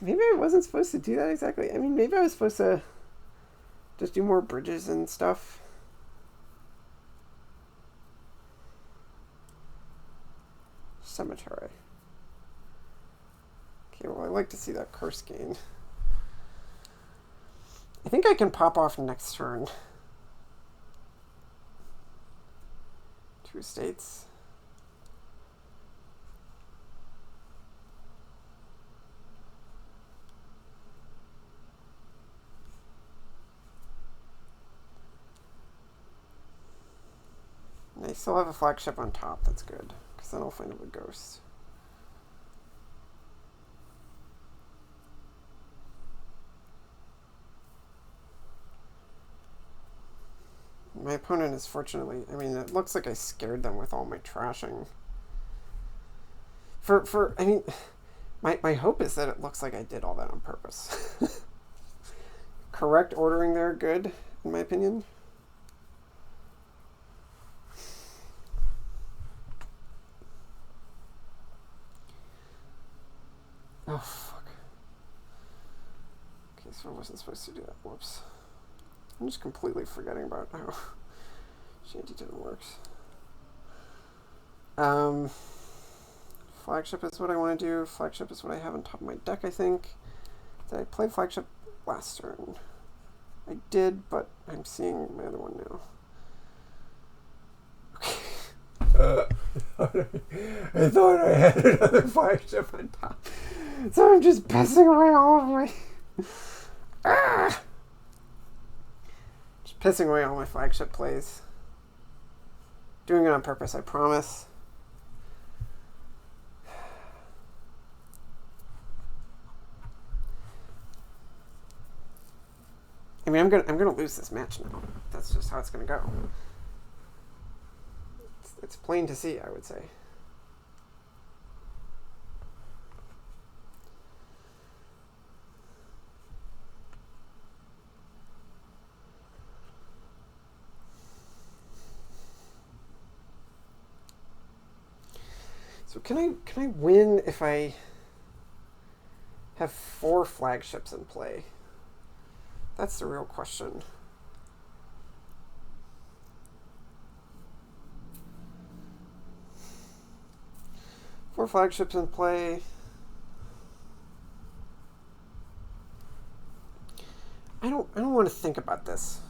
Maybe I wasn't supposed to do that exactly. I mean, maybe I was supposed to just do more bridges and stuff. Cemetery. Okay, well, I like to see that curse gain. I think I can pop off next turn. 2 states. And I still have a flagship on top. That's good, because then I'll find a ghost. My opponent is fortunately, I mean, it looks like I scared them with all my trashing. I mean, my hope is that it looks like I did all that on purpose. correct ordering there good, in my opinion. Oh, fuck. Okay, so I wasn't supposed to do that. Whoops. I'm just completely forgetting about how Shantytown works. Flagship is what I want to do. Flagship is what I have on top of my deck, I think. Did I play flagship last turn? I did, but I'm seeing my other one now. I thought I had another flagship on top. So I'm just pissing away all of my... Just pissing away all my flagship plays. Doing it on purpose, I promise. I mean, I'm gonna lose this match now. That's just how it's gonna go. It's plain to see, I would say. So can I win if I have 4 flagships in play? That's the real question. Four flagships in play. I don't want to think about this.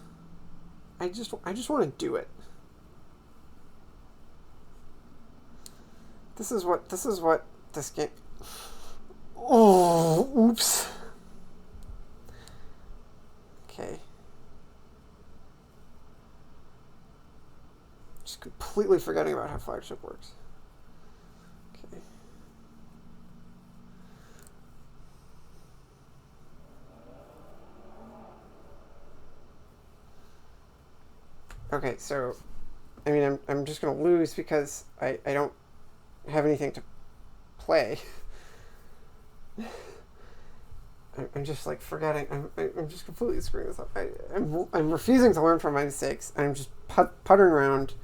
I just want to do it. This is what this game. Oh, oops. Okay. Just completely forgetting about how flagship works. Okay. Okay, so I mean I'm just gonna lose because I don't have anything to play. I'm just like forgetting. I'm just completely screwing this up. I'm refusing to learn from my mistakes. I'm just puttering around,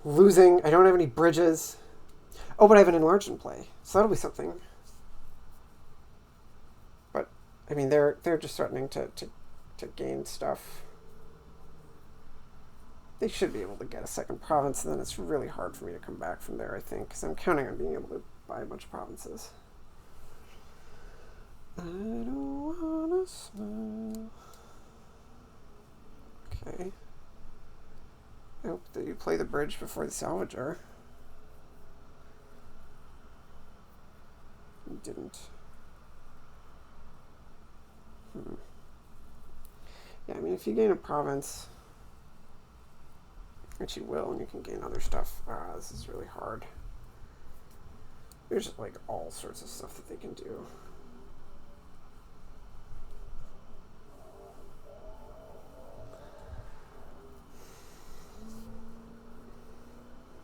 losing. I don't have any bridges. Oh, but I have an enlarged in play, so that'll be something. But I mean, they're just threatening to gain stuff. They should be able to get a second province, and then it's really hard for me to come back from there, I think, because I'm counting on being able to buy a bunch of provinces. I don't wanna smile. Okay. I hope that you play the bridge before the salvager. You didn't. Yeah, I mean, if you gain a province, which you will, and you can gain other stuff. This is really hard. There's like all sorts of stuff that they can do.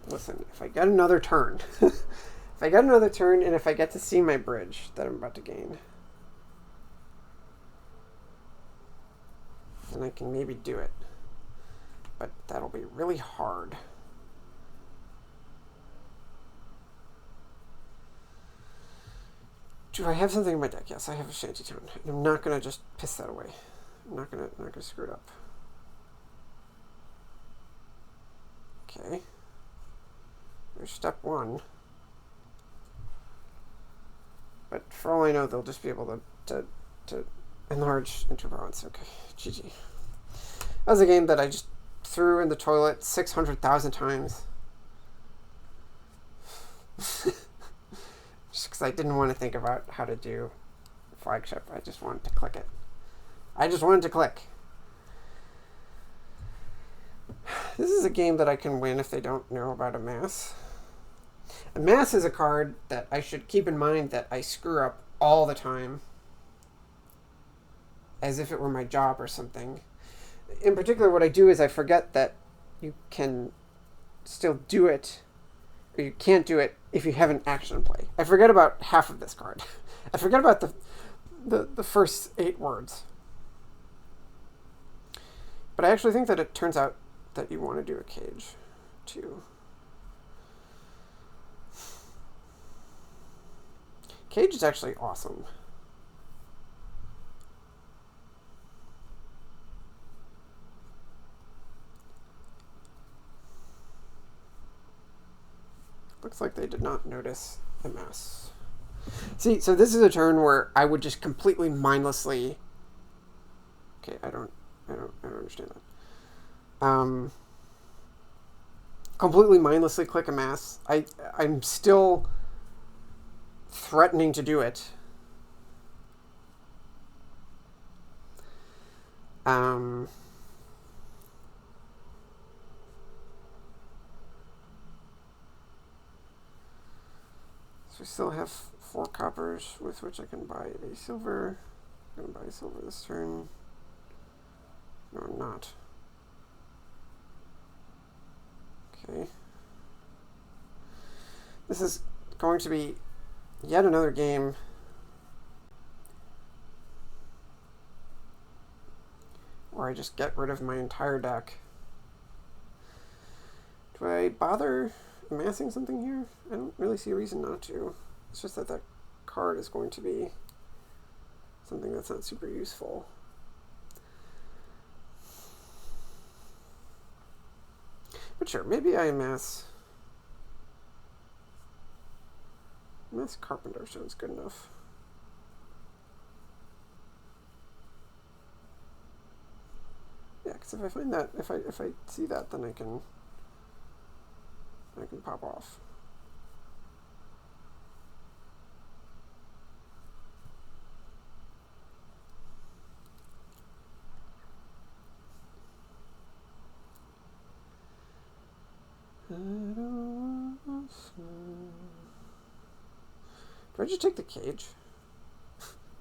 Listen, if I get another turn, and if I get to see my bridge that I'm about to gain, then I can maybe do it. But that'll be really hard. Do I have something in my deck? Yes, I have a Shantytown. I'm not gonna just piss that away. I'm not gonna screw it up. Okay. There's step 1. But for all I know, they'll just be able to enlarge interprovince. Okay, GG. That was a game that I just threw in the toilet 600,000 times. Just because I didn't want to think about how to do flagship. I just wanted to click it. This is a game that I can win if they don't know about a mass. A mass is a card that I should keep in mind that I screw up all the time, as if it were my job or something. In particular, what I do is I forget that you can still do it, or you can't do it if you have an action in play. I forget about half of this card. I forget about the first 8 words. But I actually think that it turns out that you want to do a cage, too. Cage is actually awesome. Looks like they did not notice the mess. See, so this is a turn where I would just completely mindlessly. Okay, I don't understand that. Completely mindlessly click a mass. I'm still threatening to do it. So we still have 4 coppers with which I can buy a silver. I'm going to buy silver this turn. No, I'm not. Okay. This is going to be yet another game where I just get rid of my entire deck. Do I bother amassing something here? I don't really see a reason not to. It's just that that card is going to be something that's not super useful. But sure, maybe I amass Carpenter sounds good enough. Yeah, because if I find that, if I see that, then I can pop off. Do I just take the cage?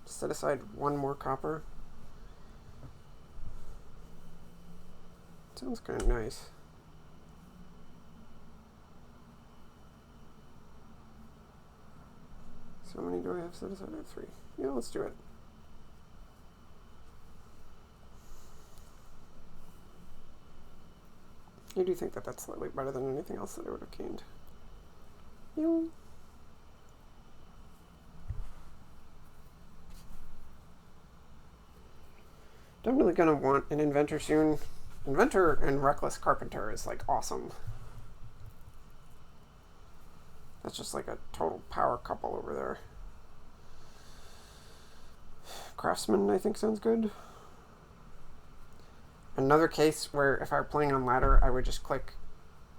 Set aside 1 more copper? Sounds kind of nice. So many do I have set aside? I have 3. Yeah, let's do it. I do think that that's slightly better than anything else that I would have gained. Yeah. Definitely gonna want an Inventor soon. Inventor and Reckless Carpenter is like awesome. That's just like a total power couple over there. Craftsman, I think, sounds good. Another case where if I were playing on ladder, I would just click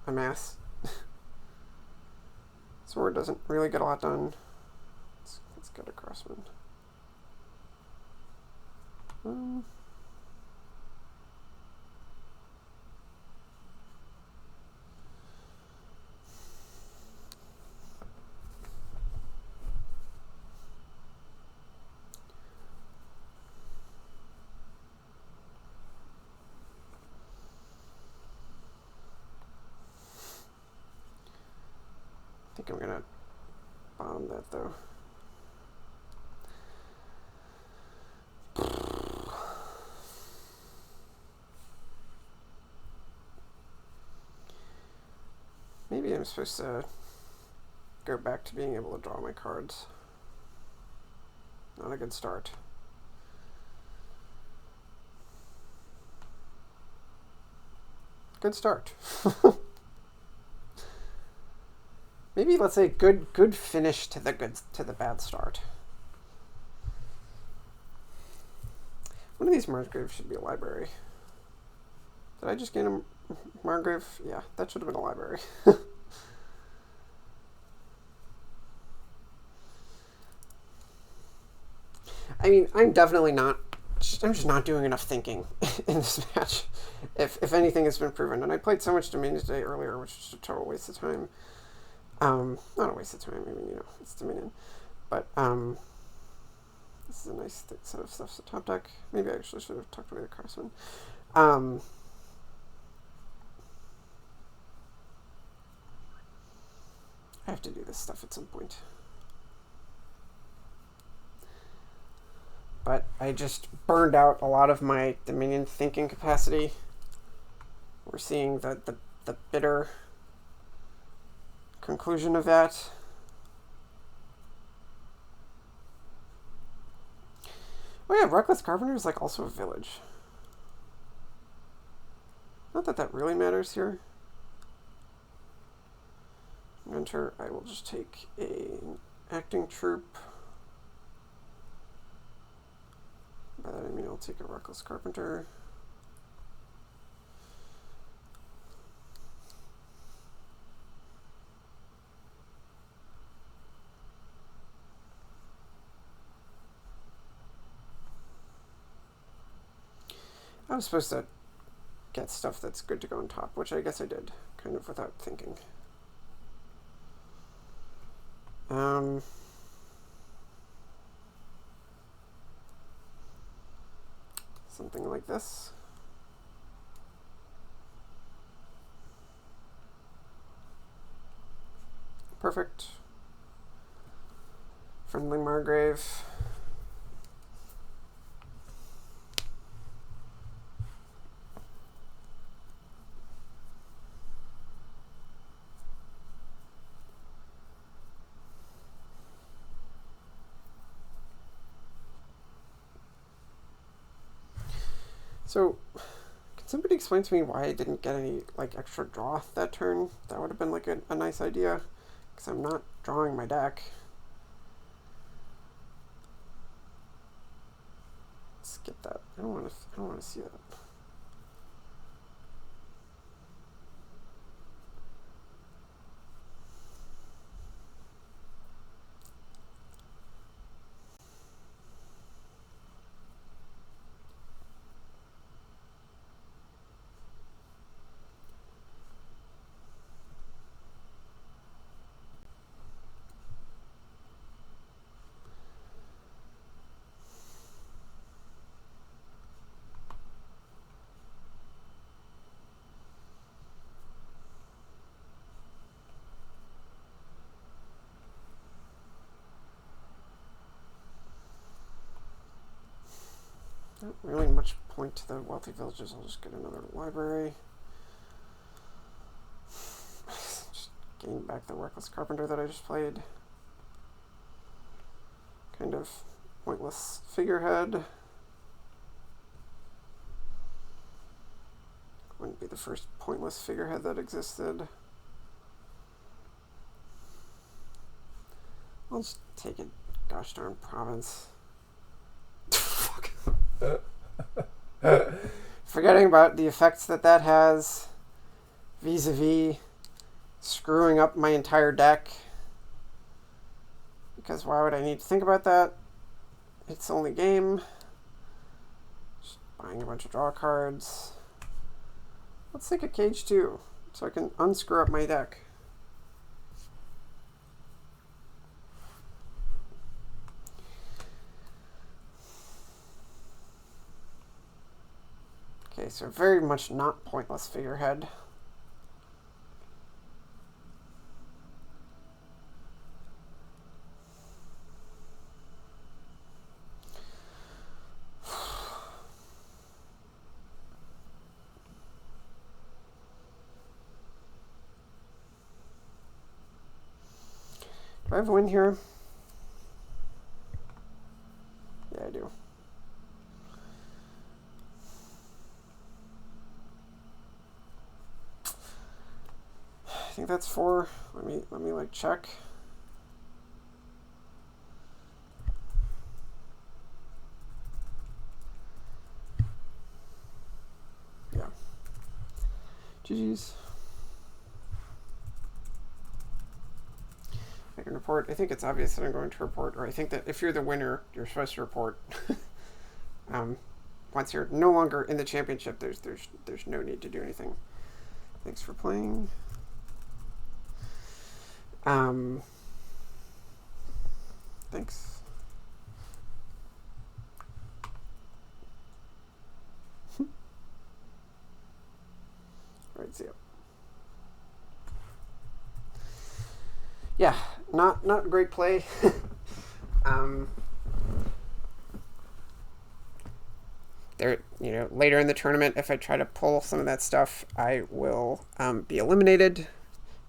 amass. Sword doesn't really get a lot done. Let's get a Craftsman. I think I'm gonna bomb that though. Maybe I'm supposed to go back to being able to draw my cards. Not a good start. Good start. Maybe let's say good finish to the bad start. One of these Margraves should be a library. Did I just gain a Margrave? Yeah, that should have been a library. I mean, I'm just not doing enough thinking in this match. If anything has been proven. And I played so much Dominion today earlier, which was a total waste of time. Not a waste of time, I mean, it's Dominion. But, this is a nice set of stuff. So top deck, maybe I actually should have tucked away the Craftsman. I have to do this stuff at some point. But I just burned out a lot of my Dominion thinking capacity we're seeing the bitter conclusion of that. Oh yeah, Reckless Carpenter is like also a village. Not that that really matters here. Enter, I will just take an acting troupe. By that I mean I'll take a Reckless Carpenter. I was supposed to get stuff that's good to go on top, which I guess I did, kind of without thinking. Something like this. Perfect. Friendly Margrave. So, can somebody explain to me why I didn't get any like extra draw that turn? That would have been like a nice idea, because I'm not drawing my deck. Skip that. I don't want to see that. Not really much point to the wealthy villages. I'll just get another library. Just gain back the Reckless Carpenter that I just played. Kind of pointless figurehead. Wouldn't be the first pointless figurehead that existed. I'll just take a gosh darn province. Fuck. Forgetting about the effects that has vis-a-vis screwing up my entire deck. Because why would I need to think about that? It's only game. Just buying a bunch of draw cards. Let's take a cage too, so I can unscrew up my deck. Okay, so very much not pointless figurehead. Do I have a win here? Yeah, I do. I think that's 4. Let me like check. Yeah. GG's. I can report. I think it's obvious that I'm going to report, or I think that if you're the winner, you're supposed to report. Once you're no longer in the championship, there's no need to do anything. Thanks for playing. Thanks. All right, see ya. Yeah, not a great play. There there, later in the tournament, if I try to pull some of that stuff, I will be eliminated.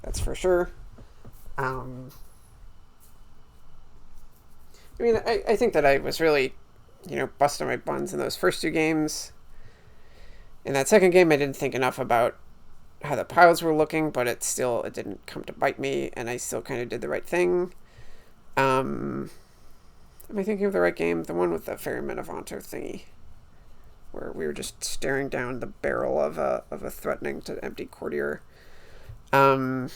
That's for sure. I think that I was really, busting my buns in those first two games. In that second game, I didn't think enough about how the piles were looking, but it didn't come to bite me, and I still kind of did the right thing. Am I thinking of the right game? The one with the Ferryman Avanto thingy, where we were just staring down the barrel of a threatening to empty courtier. And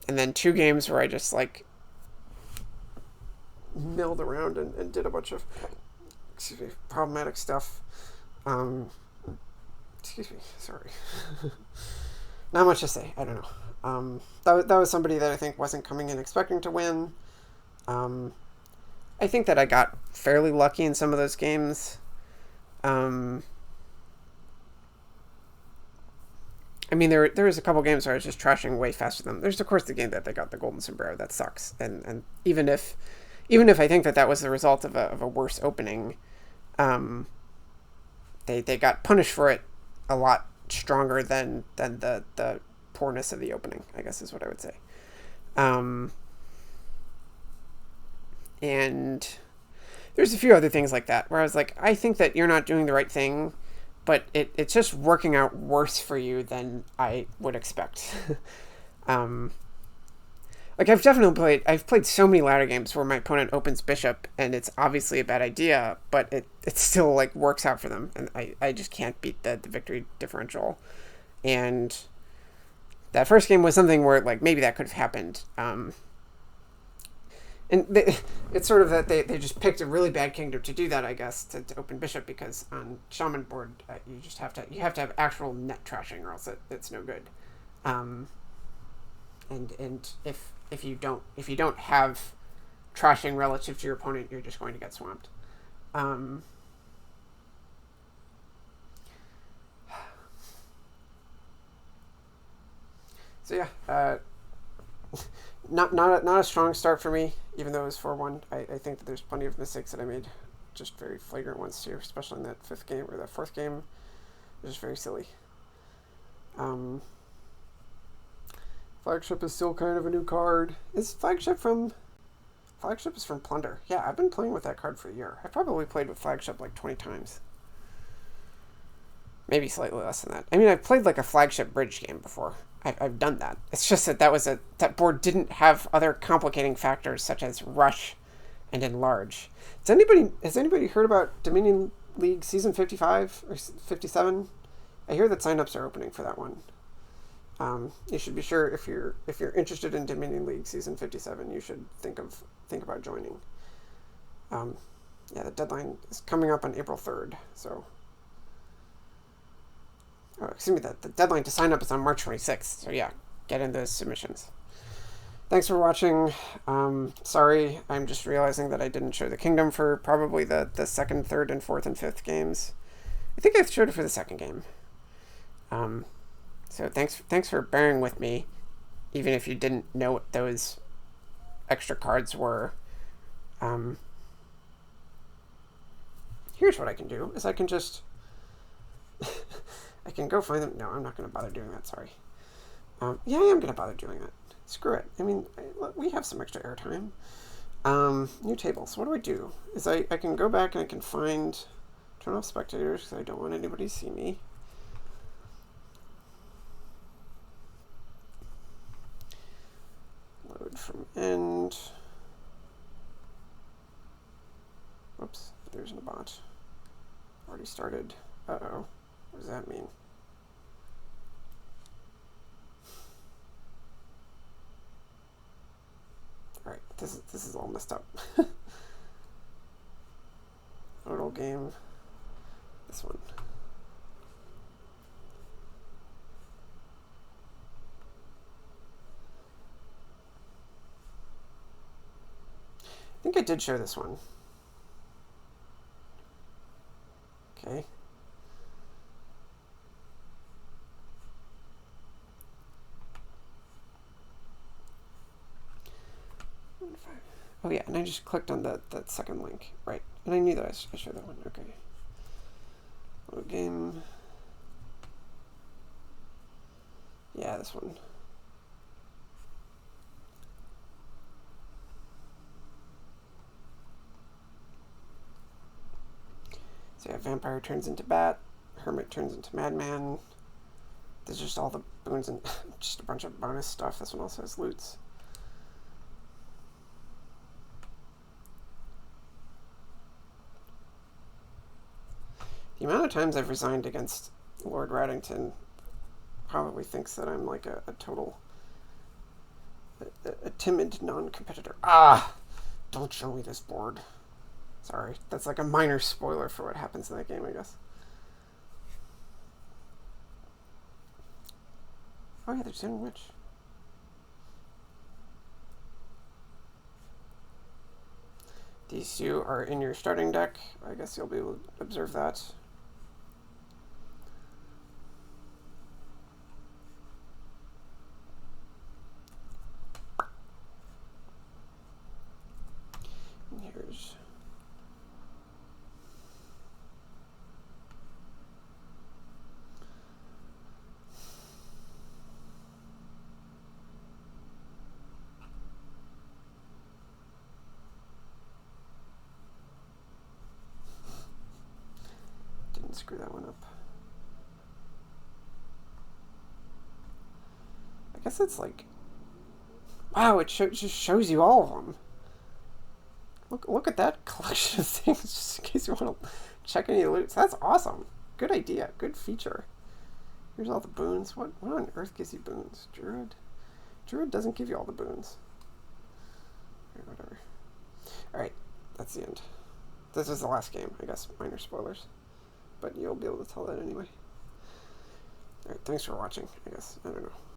then two games where I just milled around and did a bunch of problematic stuff. Sorry. Not much to say. I don't know. That was somebody that I think wasn't coming in expecting to win. I think that I got fairly lucky in some of those games. There was a couple games where I was just trashing way faster than them. There's, of course, the game that they got the golden sombrero. That sucks. And even if I think that was the result of a worse opening, they got punished for it a lot stronger than the poorness of the opening, I guess is what I would say. And there's a few other things like that where I was like, I think that you're not doing the right thing, but it's just working out worse for you than I would expect. I've played so many ladder games where my opponent opens bishop and it's obviously a bad idea, but it still works out for them, and I just can't beat the victory differential. And that first game was something where maybe that could have happened. It's sort of that they just picked a really bad kingdom to do that, I guess, to open bishop, because on shaman board you have to have actual net trashing, or else it's no good. And if you don't have trashing relative to your opponent, you're just going to get swamped. So yeah, not a strong start for me, even though it was 4-1. I think that there's plenty of mistakes that I made, just very flagrant ones too, especially in that fifth game or that fourth game. It was just very silly. Flagship is still kind of a new card. Flagship is from Plunder. Yeah, I've been playing with that card for a year. I've probably played with Flagship 20 times. Maybe slightly less than that. I've played a Flagship bridge game before. I've done that. It's just that that board didn't have other complicating factors such as rush and enlarge. Has anybody heard about Dominion League Season 55 or 57? I hear that signups are opening for that one. You should be sure, if you're interested in Dominion League Season 57, you should think about joining. The deadline is coming up on April 3rd, so. Oh, excuse me, the deadline to sign up is on March 26th, so yeah, get in those submissions. Thanks for watching. Sorry, I'm just realizing that I didn't show the kingdom for probably the second, third, and fourth, and fifth games. I think I showed it for the second game. So thanks for bearing with me, even if you didn't know what those extra cards were. Here's what I can do, is I can just... I can go find them. No, I'm not going to bother doing that, sorry. Yeah, I am going to bother doing that. Screw it. We have some extra airtime. New tables. What do I do? Is I can go back and I can turn off spectators, because I don't want anybody to see me. Load from end. Whoops, there's a bot. Already started. Uh-oh. What does that mean? Alright, this is all messed up. Total game. This one. I think I did show this one. Okay. Oh yeah, and I just clicked on that second link. Right. And I knew that I showed that one. Okay. Load game. Yeah, this one. So yeah, vampire turns into bat, hermit turns into madman. There's just all the boons and just a bunch of bonus stuff. This one also has loots. The amount of times I've resigned against Lord Raddington probably thinks that I'm like a total a timid non-competitor. Ah! Don't show me this board. Sorry. That's like a minor spoiler for what happens in that game, I guess. Oh yeah, they're doing Witch. These two are in your starting deck. I guess you'll be able to observe that. And here's... Didn't screw that one up. I guess it's like... Wow, it just shows you all of them. Look at that collection of things, just in case you want to check any loots. That's awesome. Good idea. Good feature. Here's all the boons. What on earth gives you boons? Druid? Druid doesn't give you all the boons. Or whatever. Alright, that's the end. This is the last game, I guess. Minor spoilers. But you'll be able to tell that anyway. Alright, thanks for watching, I guess. I don't know.